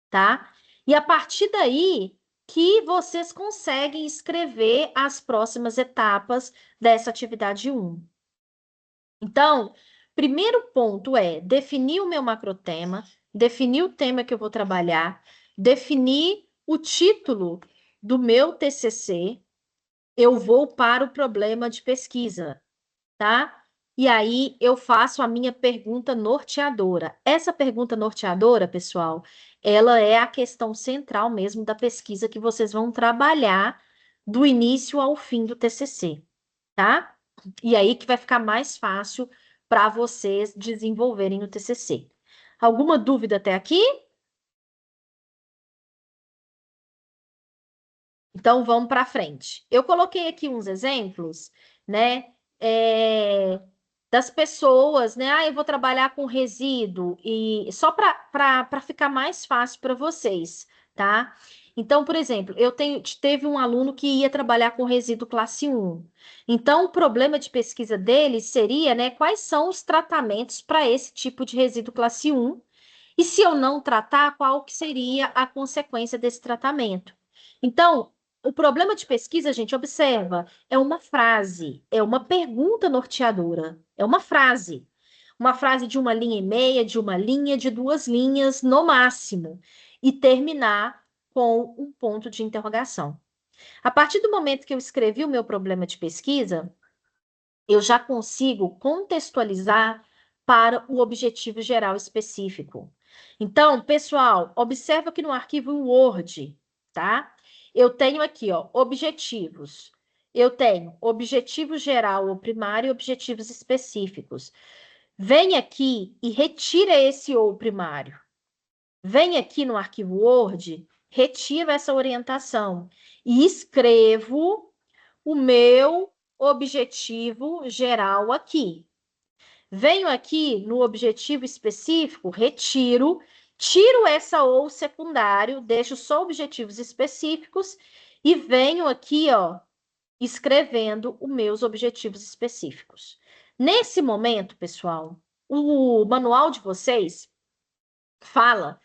Speaker 1: tá? E a partir daí que vocês conseguem escrever as próximas etapas dessa atividade 1. Então, primeiro ponto é definir o meu macrotema, definir o tema que eu vou trabalhar, definir o título do meu TCC. Eu vou para o problema de pesquisa, tá? E aí eu faço a minha pergunta norteadora. Essa pergunta norteadora, pessoal, ela é a questão central mesmo da pesquisa que vocês vão trabalhar do início ao fim do TCC, tá? E aí que vai ficar mais fácil para vocês desenvolverem o TCC. Alguma dúvida até aqui? Então vamos para frente. Eu coloquei aqui uns exemplos, né? Das pessoas, né? Ah, eu vou trabalhar com resíduo e só para ficar mais fácil para vocês, tá? Então, por exemplo, teve um aluno que ia trabalhar com resíduo classe 1. Então, o problema de pesquisa dele seria, né, quais são os tratamentos para esse tipo de resíduo classe 1? E se eu não tratar, qual que seria a consequência desse tratamento? Então, o problema de pesquisa, gente, observa, é uma frase, é uma pergunta norteadora, é uma frase. Uma frase de uma linha e meia, de uma linha, de 2 linhas, no máximo. E terminar com um ponto de interrogação. A partir do momento que eu escrevi o meu problema de pesquisa, eu já consigo contextualizar para o objetivo geral específico. Então, pessoal, observa que no arquivo Word, tá? Eu tenho aqui, ó, objetivos. Eu tenho objetivo geral ou primário e objetivos específicos. Vem aqui e retira esse ou primário. Vem aqui no arquivo Word, retiro essa orientação e escrevo o meu objetivo geral aqui. Venho aqui no objetivo específico, tiro essa ou secundário, deixo só objetivos específicos e venho aqui, ó, escrevendo os meus objetivos específicos. Nesse momento, pessoal, o manual de vocês fala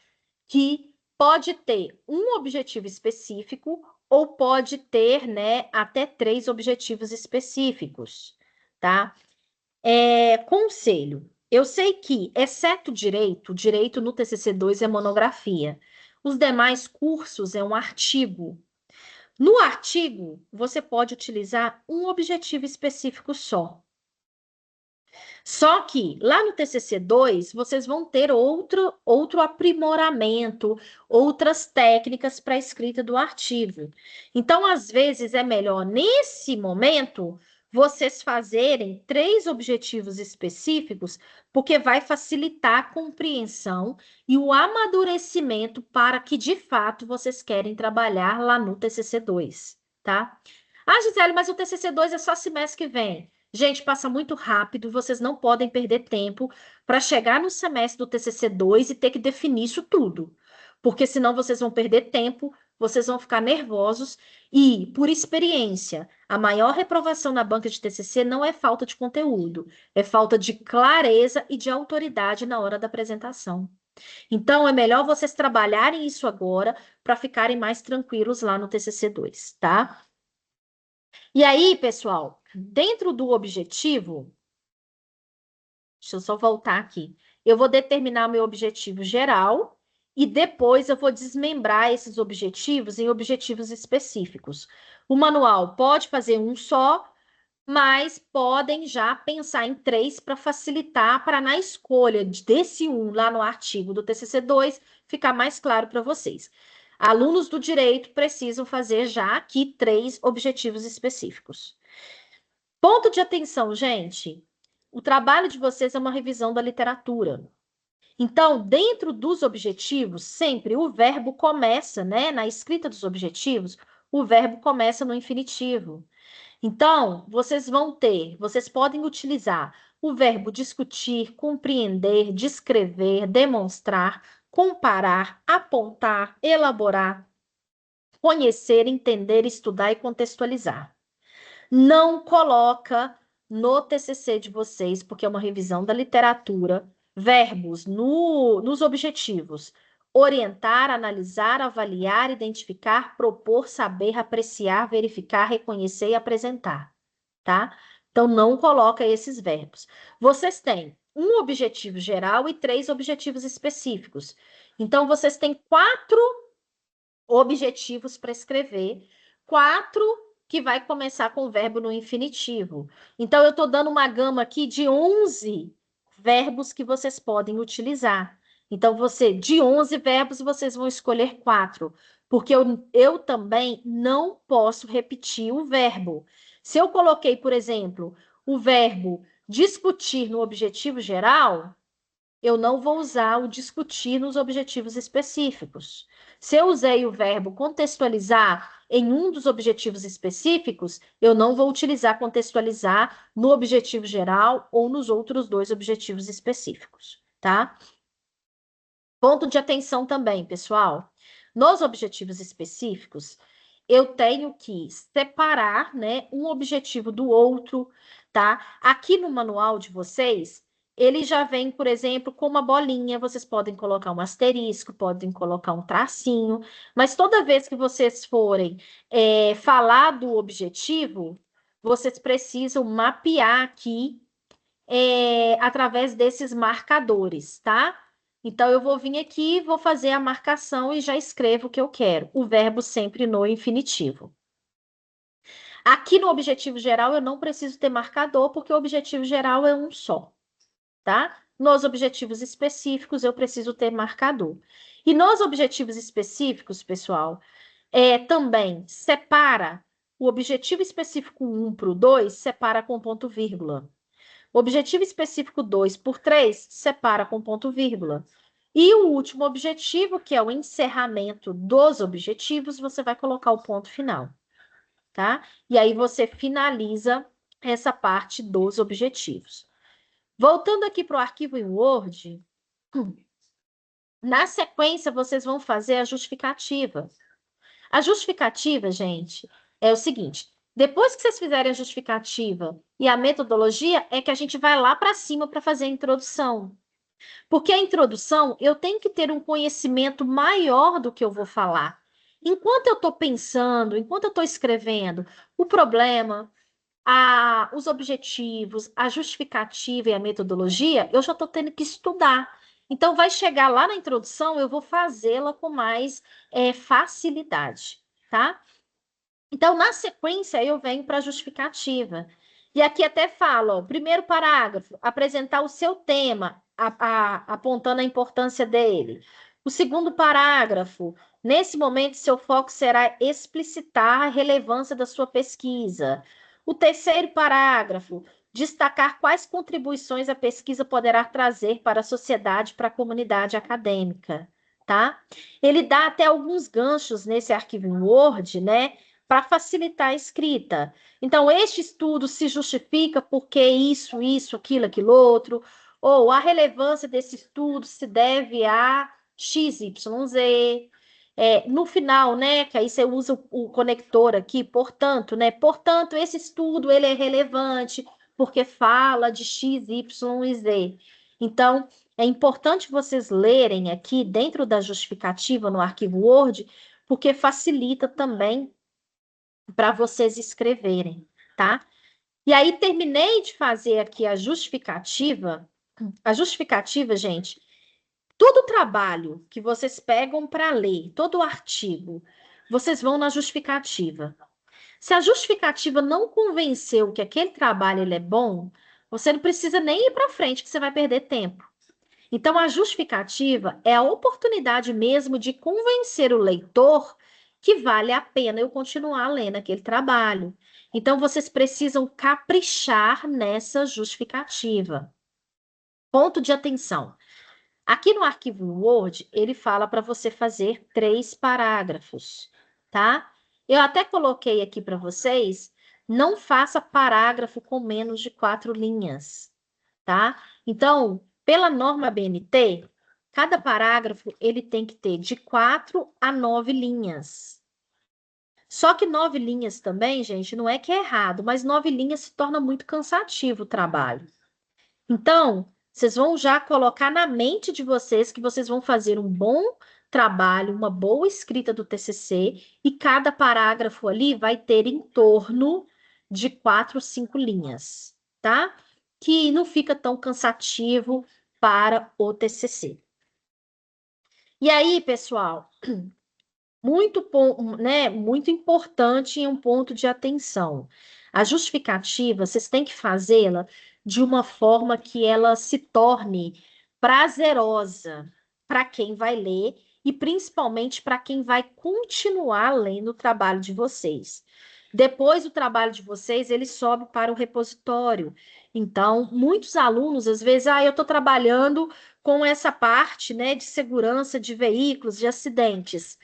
Speaker 1: que pode ter um objetivo específico ou pode ter, né, até 3 objetivos específicos, tá? Conselho. Eu sei que, exceto o direito no TCC2 é monografia. Os demais cursos é um artigo. No artigo, você pode utilizar um objetivo específico só. Só que lá no TCC2, vocês vão ter outro aprimoramento, outras técnicas para a escrita do artigo. Então, às vezes, é melhor, nesse momento, vocês fazerem 3 objetivos específicos, porque vai facilitar a compreensão e o amadurecimento para que, de fato, vocês querem trabalhar lá no TCC2, tá? Ah, Gisele, mas o TCC2 é só semestre que vem. Gente, passa muito rápido, vocês não podem perder tempo para chegar no semestre do TCC2 e ter que definir isso tudo, porque senão vocês vão perder tempo, vocês vão ficar nervosos e, por experiência, a maior reprovação na banca de TCC não é falta de conteúdo, é falta de clareza e de autoridade na hora da apresentação. Então, é melhor vocês trabalharem isso agora para ficarem mais tranquilos lá no TCC2, tá? E aí, pessoal, dentro do objetivo, deixa eu só voltar aqui. Eu vou determinar o meu objetivo geral e depois eu vou desmembrar esses objetivos em objetivos específicos. O manual pode fazer um só, mas podem já pensar em 3 para facilitar, para na escolha desse um lá no artigo do TCC2 ficar mais claro para vocês. Alunos do direito precisam fazer já aqui 3 objetivos específicos. Ponto de atenção, gente. O trabalho de vocês é uma revisão da literatura. Então, dentro dos objetivos, sempre o verbo começa, né? Na escrita dos objetivos, o verbo começa no infinitivo. Então, vocês podem utilizar o verbo discutir, compreender, descrever, demonstrar, comparar, apontar, elaborar, conhecer, entender, estudar e contextualizar. Não coloca no TCC de vocês, porque é uma revisão da literatura, verbos nos objetivos. Orientar, analisar, avaliar, identificar, propor, saber, apreciar, verificar, reconhecer e apresentar, tá? Então, não coloca esses verbos. Vocês têm um objetivo geral e 3 objetivos específicos. Então, vocês têm 4 objetivos para escrever, 4 que vai começar com o verbo no infinitivo. Então, eu estou dando uma gama aqui de 11 verbos que vocês podem utilizar. Então, de 11 verbos, vocês vão escolher 4, porque eu também não posso repetir o verbo. Se eu coloquei, por exemplo, o verbo discutir no objetivo geral, eu não vou usar o discutir nos objetivos específicos. Se eu usei o verbo contextualizar em um dos objetivos específicos, eu não vou utilizar contextualizar no objetivo geral ou nos outros 2 objetivos específicos, tá? Ponto de atenção também, pessoal. Nos objetivos específicos, eu tenho que separar, né, um objetivo do outro, tá? Aqui no manual de vocês, ele já vem, por exemplo, com uma bolinha, vocês podem colocar um asterisco, podem colocar um tracinho, mas toda vez que vocês forem falar do objetivo, vocês precisam mapear aqui através desses marcadores, tá? Então, eu vou vir aqui, vou fazer a marcação e já escrevo o que eu quero. O verbo sempre no infinitivo. Aqui no objetivo geral, eu não preciso ter marcador, porque o objetivo geral é um só, tá? Nos objetivos específicos, eu preciso ter marcador. E nos objetivos específicos, pessoal, também separa o objetivo específico 1 para o 2, separa com ponto vírgula. O objetivo específico 2 por 3, separa com ponto vírgula. E o último objetivo, que é o encerramento dos objetivos, você vai colocar o ponto final, tá? E aí você finaliza essa parte dos objetivos. Voltando aqui para o arquivo em Word, na sequência vocês vão fazer a justificativa. A justificativa, gente, é o seguinte: depois que vocês fizerem a justificativa e a metodologia, é que a gente vai lá para cima para fazer a introdução. Porque a introdução, eu tenho que ter um conhecimento maior do que eu vou falar. Enquanto eu estou pensando, enquanto eu estou escrevendo o problema, os objetivos, a justificativa e a metodologia, eu já estou tendo que estudar. Então, vai chegar lá na introdução, eu vou fazê-la com mais facilidade, tá? Então, na sequência, eu venho para a justificativa. E aqui até fala, ó, primeiro parágrafo, apresentar o seu tema, apontando a importância dele. O segundo parágrafo, nesse momento, seu foco será explicitar a relevância da sua pesquisa. O terceiro parágrafo, destacar quais contribuições a pesquisa poderá trazer para a sociedade, para a comunidade acadêmica, tá? Ele dá até alguns ganchos nesse arquivo em Word, né? para facilitar a escrita. Então, este estudo se justifica porque isso, aquilo, outro, ou a relevância desse estudo se deve a XYZ. No final, né, que aí você usa o conector aqui, portanto, né, portanto, esse estudo ele é relevante porque fala de X, Y e Z. Então, é importante vocês lerem aqui dentro da justificativa no arquivo Word, porque facilita também para vocês escreverem, tá? E aí, terminei de fazer aqui a justificativa. A justificativa, gente, todo o trabalho que vocês pegam para ler, todo o artigo, vocês vão na justificativa. Se a justificativa não convenceu que aquele trabalho ele é bom, você não precisa nem ir para frente, que você vai perder tempo. Então, a justificativa é a oportunidade mesmo de convencer o leitor que vale a pena eu continuar lendo aquele trabalho. Então, vocês precisam caprichar nessa justificativa. Ponto de atenção. Aqui no arquivo Word, ele fala para você fazer 3 parágrafos, tá? Eu até coloquei aqui para vocês, não faça parágrafo com menos de 4 linhas, tá? Então, pela norma BNT, cada parágrafo ele tem que ter de 4 a 9 linhas. Só que 9 linhas também, gente, não é que é errado, mas 9 linhas se torna muito cansativo o trabalho. Então, vocês vão já colocar na mente de vocês que vocês vão fazer um bom trabalho, uma boa escrita do TCC, e cada parágrafo ali vai ter em torno de 4, 5 linhas, tá? Que não fica tão cansativo para o TCC. E aí, pessoal, muito importante e um ponto de atenção. A justificativa, vocês têm que fazê-la de uma forma que ela se torne prazerosa para quem vai ler e principalmente para quem vai continuar lendo o trabalho de vocês. Depois o trabalho de vocês, ele sobe para o repositório. Então, muitos alunos, às vezes, eu estou trabalhando com essa parte, né, de segurança de veículos, de acidentes.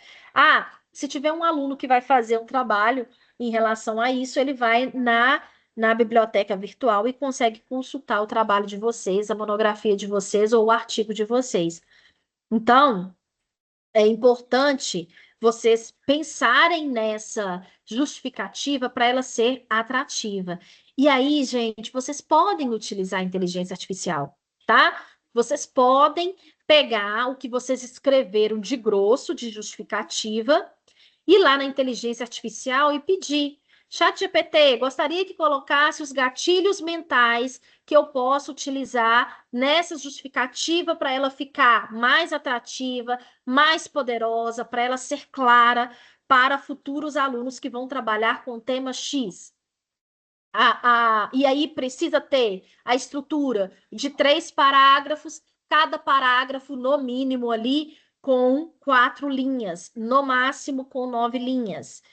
Speaker 1: Se tiver um aluno que vai fazer um trabalho em relação a isso, ele vai na biblioteca virtual e consegue consultar o trabalho de vocês, a monografia de vocês ou o artigo de vocês. Então, é importante vocês pensarem nessa justificativa para ela ser atrativa. E aí, gente, vocês podem utilizar a inteligência artificial, tá? Vocês podem pegar o que vocês escreveram de grosso, de justificativa, ir lá na inteligência artificial e pedir. ChatGPT, gostaria que colocasse os gatilhos mentais que eu posso utilizar nessa justificativa para ela ficar mais atrativa, mais poderosa, para ela ser clara para futuros alunos que vão trabalhar com o tema X. E aí precisa ter a estrutura de 3 parágrafos, cada parágrafo, no mínimo, ali com 4 linhas, no máximo com 9 linhas.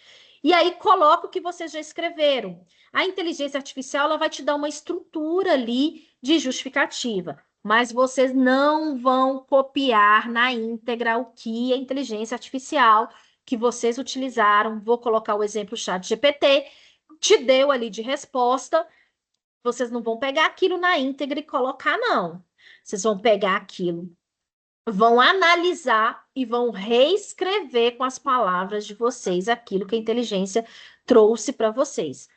Speaker 1: E aí coloca o que vocês já escreveram. A inteligência artificial ela vai te dar uma estrutura ali de justificativa, mas vocês não vão copiar na íntegra o que a inteligência artificial que vocês utilizaram. Vou colocar o exemplo ChatGPT, te deu ali de resposta. Vocês não vão pegar aquilo na íntegra e colocar, não. Vocês vão pegar aquilo, vão analisar e vão reescrever com as palavras de vocês aquilo que a inteligência trouxe para vocês.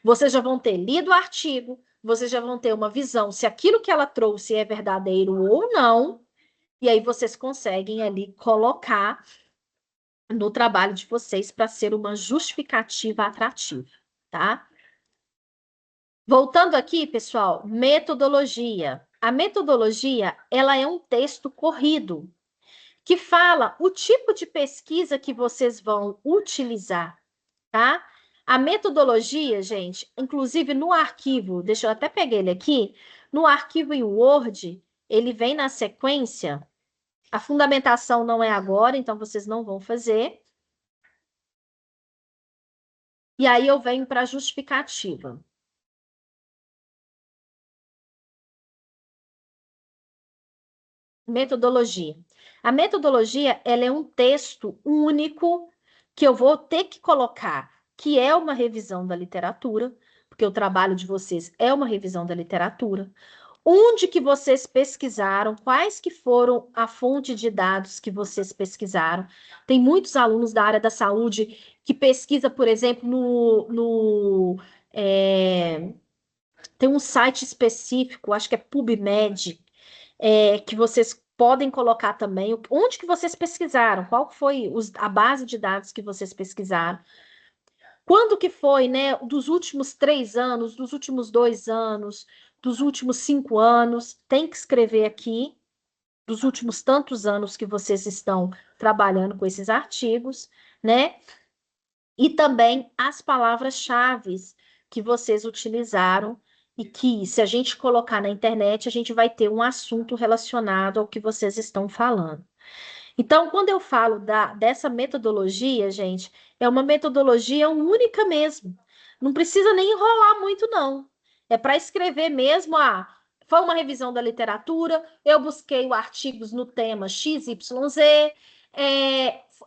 Speaker 1: Vocês já vão ter lido o artigo, vocês já vão ter uma visão se aquilo que ela trouxe é verdadeiro ou não, e aí vocês conseguem ali colocar no trabalho de vocês para ser uma justificativa atrativa, tá? Voltando aqui, pessoal, metodologia. A metodologia, ela é um texto corrido que fala o tipo de pesquisa que vocês vão utilizar, tá? A metodologia, gente, inclusive no arquivo, deixa eu até pegar ele aqui, no arquivo em Word, ele vem na sequência. A fundamentação não é agora, então vocês não vão fazer. E aí eu venho para a justificativa. Metodologia. A metodologia, ela é um texto único que eu vou ter que colocar que é uma revisão da literatura, porque o trabalho de vocês é uma revisão da literatura. Onde que vocês pesquisaram? Quais que foram a fonte de dados que vocês pesquisaram? Tem muitos alunos da área da saúde que pesquisa, por exemplo, tem um site específico, acho que é PubMed, que vocês podem colocar também. Onde que vocês pesquisaram? Qual foi a base de dados que vocês pesquisaram? Quando que foi, né? Dos últimos 3 anos, dos últimos 2 anos, dos últimos 5 anos, tem que escrever aqui, dos últimos tantos anos que vocês estão trabalhando com esses artigos, né? E também as palavras-chave que vocês utilizaram e que, se a gente colocar na internet, a gente vai ter um assunto relacionado ao que vocês estão falando. Então, quando eu falo dessa metodologia, gente, é uma metodologia única mesmo. Não precisa nem enrolar muito, não. É para escrever mesmo, foi uma revisão da literatura, eu busquei artigos no tema XYZ,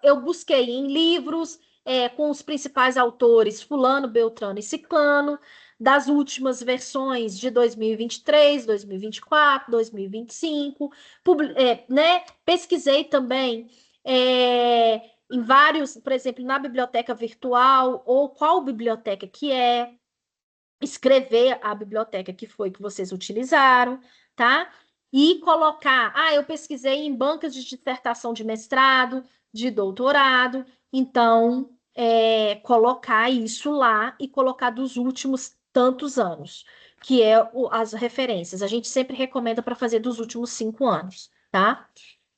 Speaker 1: eu busquei em livros com os principais autores fulano, beltrano e ciclano, das últimas versões de 2023, 2024, 2025, né? Pesquisei também em vários, por exemplo, na biblioteca virtual, ou qual biblioteca que é, escrever a biblioteca que foi que vocês utilizaram, tá? E colocar, eu pesquisei em bancas de dissertação de mestrado, de doutorado, então colocar isso lá e colocar dos últimos tantos anos, que é as referências. A gente sempre recomenda para fazer dos últimos 5 anos, tá?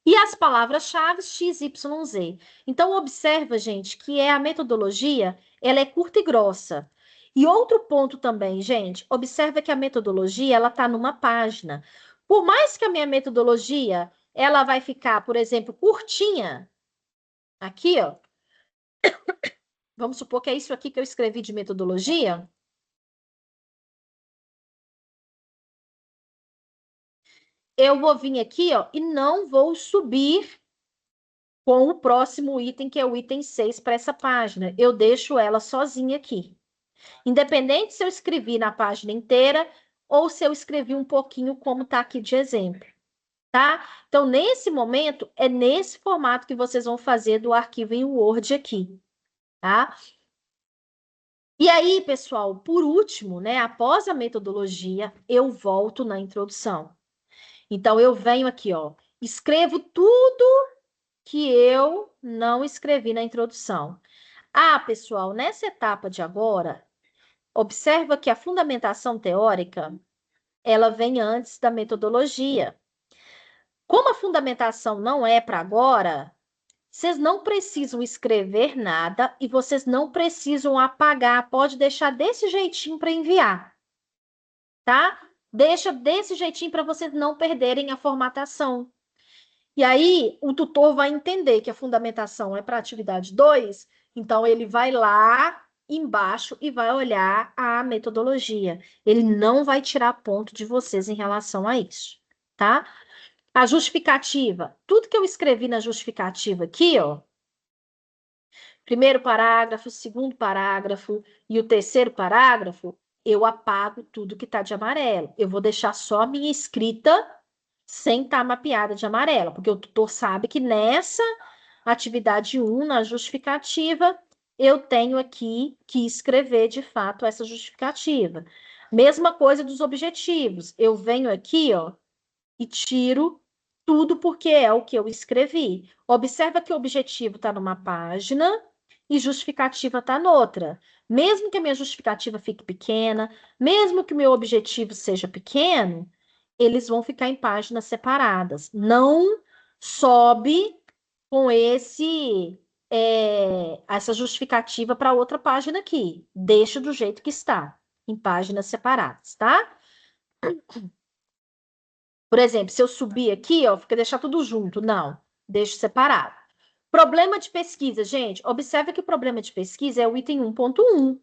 Speaker 1: E as palavras-chave XYZ. Então, observa, gente, que a metodologia, ela é curta e grossa. E outro ponto também, gente, observa que a metodologia, ela está numa página. Por mais que a minha metodologia, ela vai ficar, por exemplo, curtinha, aqui, ó. Vamos supor que é isso aqui que eu escrevi de metodologia. Eu vou vir aqui, ó, e não vou subir com o próximo item, que é o item 6 para essa página. Eu deixo ela sozinha aqui. Independente se eu escrevi na página inteira ou se eu escrevi um pouquinho, como está aqui de exemplo, tá? Então, nesse momento, é nesse formato que vocês vão fazer do arquivo em Word aqui, tá? E aí, pessoal, por último, né, após a metodologia, eu volto na introdução. Então, eu venho aqui, ó, escrevo tudo que eu não escrevi na introdução. Pessoal, nessa etapa de agora, observa que a fundamentação teórica, ela vem antes da metodologia. Como a fundamentação não é para agora, vocês não precisam escrever nada e vocês não precisam apagar. Pode deixar desse jeitinho para enviar, tá? Deixa desse jeitinho para vocês não perderem a formatação. E aí, o tutor vai entender que a fundamentação é para atividade 2, então ele vai lá embaixo e vai olhar a metodologia. Ele não vai tirar ponto de vocês em relação a isso, tá? A justificativa. Tudo que eu escrevi na justificativa aqui, ó, primeiro parágrafo, segundo parágrafo e o terceiro parágrafo, eu apago tudo que está de amarelo. Eu vou deixar só a minha escrita sem estar mapeada de amarelo, porque o tutor sabe que nessa atividade 1, na justificativa, eu tenho aqui que escrever, de fato, essa justificativa. Mesma coisa dos objetivos. Eu venho aqui, ó, e tiro tudo porque é o que eu escrevi. Observa que o objetivo está numa página e justificativa está noutra. Mesmo que a minha justificativa fique pequena, mesmo que o meu objetivo seja pequeno, eles vão ficar em páginas separadas. Não sobe com essa justificativa para outra página aqui. Deixa do jeito que está, em páginas separadas, tá? Por exemplo, se eu subir aqui, ó, fica deixar tudo junto. Não, deixo separado. Problema de pesquisa, gente. Observe que o problema de pesquisa é o item 1.1.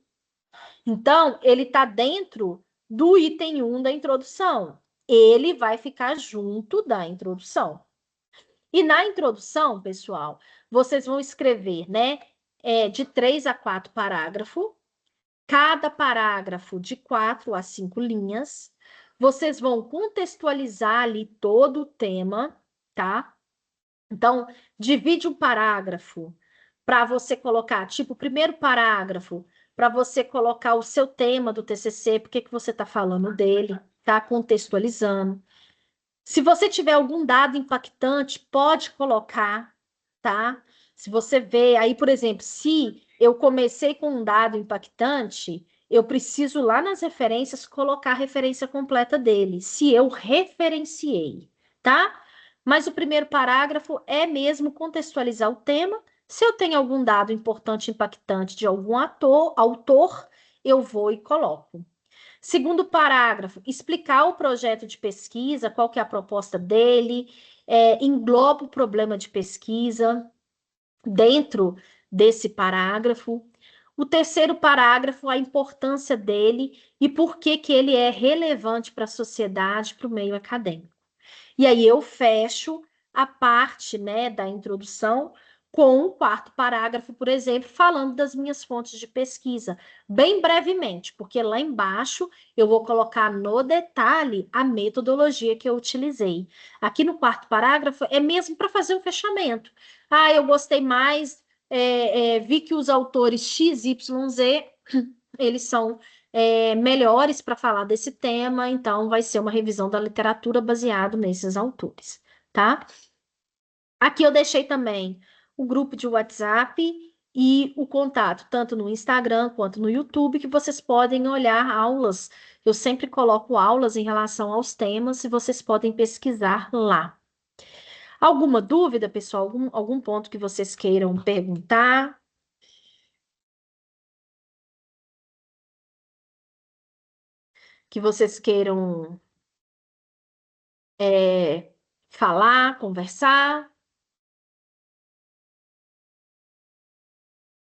Speaker 1: Então, ele está dentro do item 1 da introdução. Ele vai ficar junto da introdução. E na introdução, pessoal, vocês vão escrever, né? de 3 a 4 parágrafos, cada parágrafo de 4 a 5 linhas. Vocês vão contextualizar ali todo o tema, tá? Então, divide um parágrafo para você colocar, tipo, o primeiro parágrafo, para você colocar o seu tema do TCC, por que você está falando dele, tá? Contextualizando. Se você tiver algum dado impactante, pode colocar, tá? Se você vê aí, por exemplo, se eu comecei com um dado impactante, eu preciso lá nas referências colocar a referência completa dele, se eu referenciei, tá? Mas o primeiro parágrafo é mesmo contextualizar o tema. Se eu tenho algum dado importante, impactante de algum autor, eu vou e coloco. Segundo parágrafo, explicar o projeto de pesquisa, qual que é a proposta dele, engloba o problema de pesquisa dentro desse parágrafo. O terceiro parágrafo, a importância dele e por que que ele é relevante para a sociedade, para o meio acadêmico. E aí eu fecho a parte, né, da introdução com o quarto parágrafo, por exemplo, falando das minhas fontes de pesquisa, bem brevemente, porque lá embaixo eu vou colocar no detalhe a metodologia que eu utilizei. Aqui no quarto parágrafo é mesmo para fazer um fechamento. Ah, eu gostei mais, vi que os autores X, Y, Z, eles são melhores para falar desse tema, então vai ser uma revisão da literatura baseado nesses autores, tá? Aqui eu deixei também o grupo de WhatsApp e o contato, tanto no Instagram quanto no YouTube, que vocês podem olhar aulas. Eu sempre coloco aulas em relação aos temas e vocês podem pesquisar lá. Alguma dúvida, pessoal? Algum ponto que vocês queiram perguntar? Que vocês queiram falar, conversar?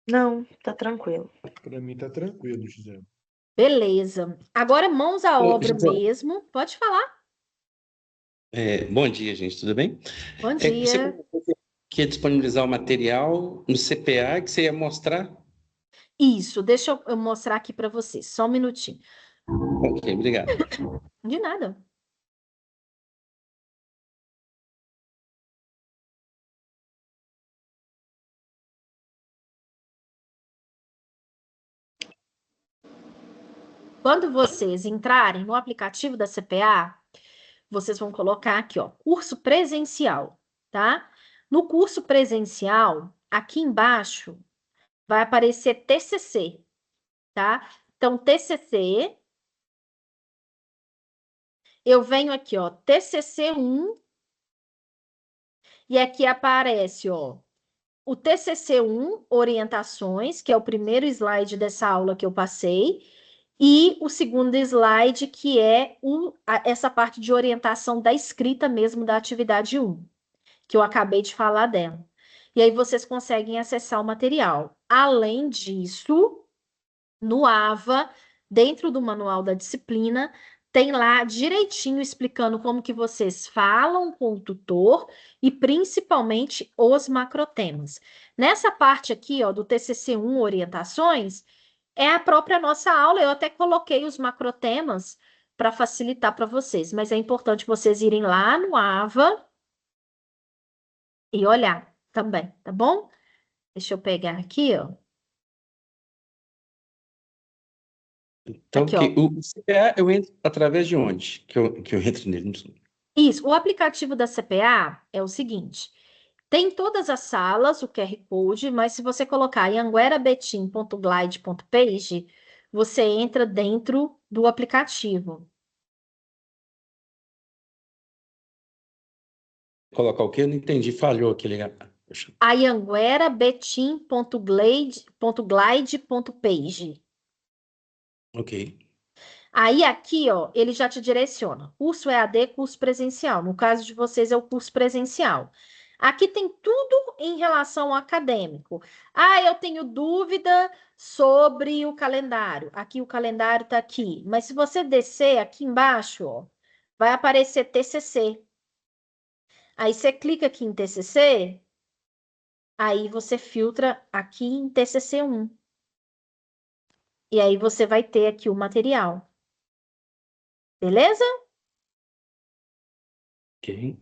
Speaker 7: Não, tá tranquilo.
Speaker 2: Para mim tá tranquilo, Gisele.
Speaker 1: Beleza. Agora, mãos à
Speaker 8: Ô,
Speaker 1: obra
Speaker 8: Gisele,
Speaker 1: mesmo. Pode falar.
Speaker 8: bom dia, gente, tudo bem?
Speaker 1: Bom
Speaker 8: Você
Speaker 1: dia.
Speaker 8: comentou que ia disponibilizar o material no CPA que você ia mostrar?
Speaker 1: Isso, deixa eu mostrar aqui para vocês. Só um minutinho.
Speaker 8: Ok, obrigado.
Speaker 1: De nada. Quando vocês entrarem no aplicativo da CPA, vocês vão colocar aqui, ó, curso presencial, tá? No curso presencial, aqui embaixo, vai aparecer TCC, tá? Então, TCC, eu venho aqui, ó, TCC 1, e aqui aparece, ó, o TCC1, orientações, que é o primeiro slide dessa aula que eu passei, e o segundo slide, que é essa parte de orientação da escrita mesmo da atividade 1, que eu acabei de falar dela. E aí vocês conseguem acessar o material. Além disso, no AVA, dentro do manual da disciplina, tem lá direitinho explicando como que vocês falam com o tutor e principalmente os macrotemas. Nessa parte aqui, ó, do TCC1 orientações, é a própria nossa aula. Eu até coloquei os macrotemas para facilitar para vocês, mas é importante vocês irem lá no AVA e olhar também, tá bom? Deixa eu pegar aqui, ó.
Speaker 8: Então,
Speaker 1: Aqui, ó.
Speaker 8: o CPA eu entro através de onde? Que eu entro nele?
Speaker 1: Isso, o aplicativo da CPA é o seguinte: tem todas as salas, o QR Code, mas se você colocar em anguerabetim.glide.page, você entra dentro do aplicativo.
Speaker 8: Colocar o quê? Eu não entendi, falhou aquele. Poxa.
Speaker 1: anguerabetim.glide.page.
Speaker 8: Ok.
Speaker 1: Aí aqui, ó, ele já te direciona. Curso EAD, curso presencial. No caso de vocês é o curso presencial. Aqui tem tudo em relação ao acadêmico. Ah, eu tenho dúvida sobre o calendário. Aqui o calendário está aqui. Mas se você descer aqui embaixo, ó, vai aparecer TCC. Aí você clica aqui em TCC Aí você filtra aqui em TCC1. E aí você vai ter aqui o material. Beleza?
Speaker 8: Ok.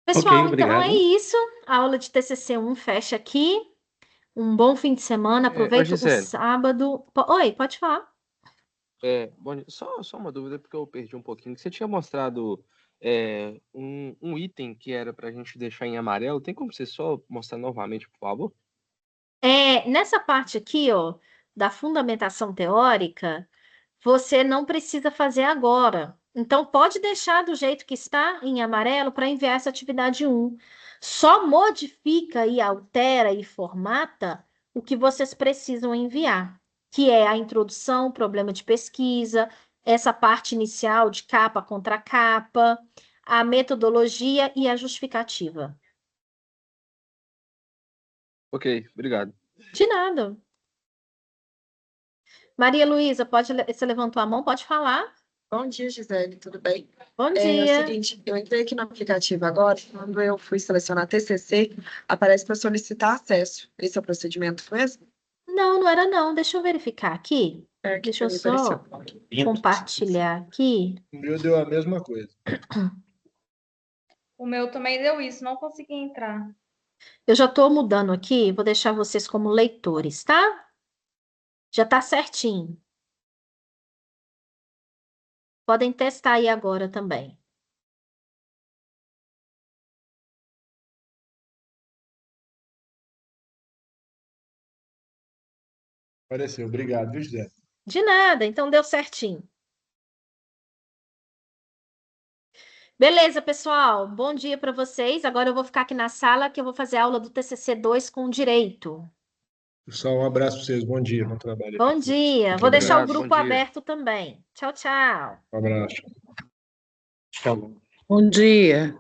Speaker 1: Pessoal,
Speaker 8: Ok,
Speaker 1: então é
Speaker 8: obrigado.
Speaker 1: isso. A aula de TCC1 fecha aqui. Um bom fim de semana.
Speaker 9: Ô,
Speaker 1: Aproveita o
Speaker 9: Gisele,
Speaker 1: sábado. Oi, pode falar.
Speaker 9: bom, só uma dúvida, porque eu perdi um pouquinho. Que Você tinha mostrado um item que era para a gente deixar em amarelo. Tem como você só mostrar novamente, por favor?
Speaker 1: Nessa parte aqui, ó, da fundamentação teórica, você não precisa fazer agora. Então, pode deixar do jeito que está em amarelo para enviar essa atividade 1. Só modifica e altera e formata o que vocês precisam enviar, que é a introdução, problema de pesquisa, essa parte inicial de capa contra capa, a metodologia e a justificativa.
Speaker 9: Ok, obrigado.
Speaker 1: De nada. Maria Luísa, você levantou a mão, pode falar?
Speaker 10: Bom dia, Gisele, tudo bem?
Speaker 1: Bom
Speaker 10: É o
Speaker 1: dia.
Speaker 10: seguinte, eu entrei aqui no aplicativo agora, quando eu fui selecionar TCC, aparece para solicitar acesso. Esse é o procedimento mesmo?
Speaker 1: Não, não era não. Deixa eu verificar aqui.
Speaker 10: É, que
Speaker 1: Deixa eu
Speaker 10: pra mim apareceu.
Speaker 1: só compartilhar aqui.
Speaker 2: O meu deu a mesma coisa.
Speaker 4: O meu também deu isso, não consegui entrar.
Speaker 1: Eu já estou mudando aqui, vou deixar vocês como leitores, tá? Já está certinho. Podem testar aí agora também.
Speaker 2: Apareceu. Obrigado, viu, José?
Speaker 1: De nada, então deu certinho. Beleza, pessoal. Bom dia para vocês. Agora eu vou ficar aqui na sala que eu vou fazer a aula do TCC2 com direito.
Speaker 2: Pessoal, um abraço para vocês. Bom dia, bom trabalho.
Speaker 1: Bom dia. Vou
Speaker 2: Fiquem bem.
Speaker 1: deixar o
Speaker 9: Obrigado, bom
Speaker 1: grupo
Speaker 9: dia.
Speaker 1: aberto também. Tchau, tchau.
Speaker 2: Um abraço.
Speaker 8: Tchau.
Speaker 11: Bom dia.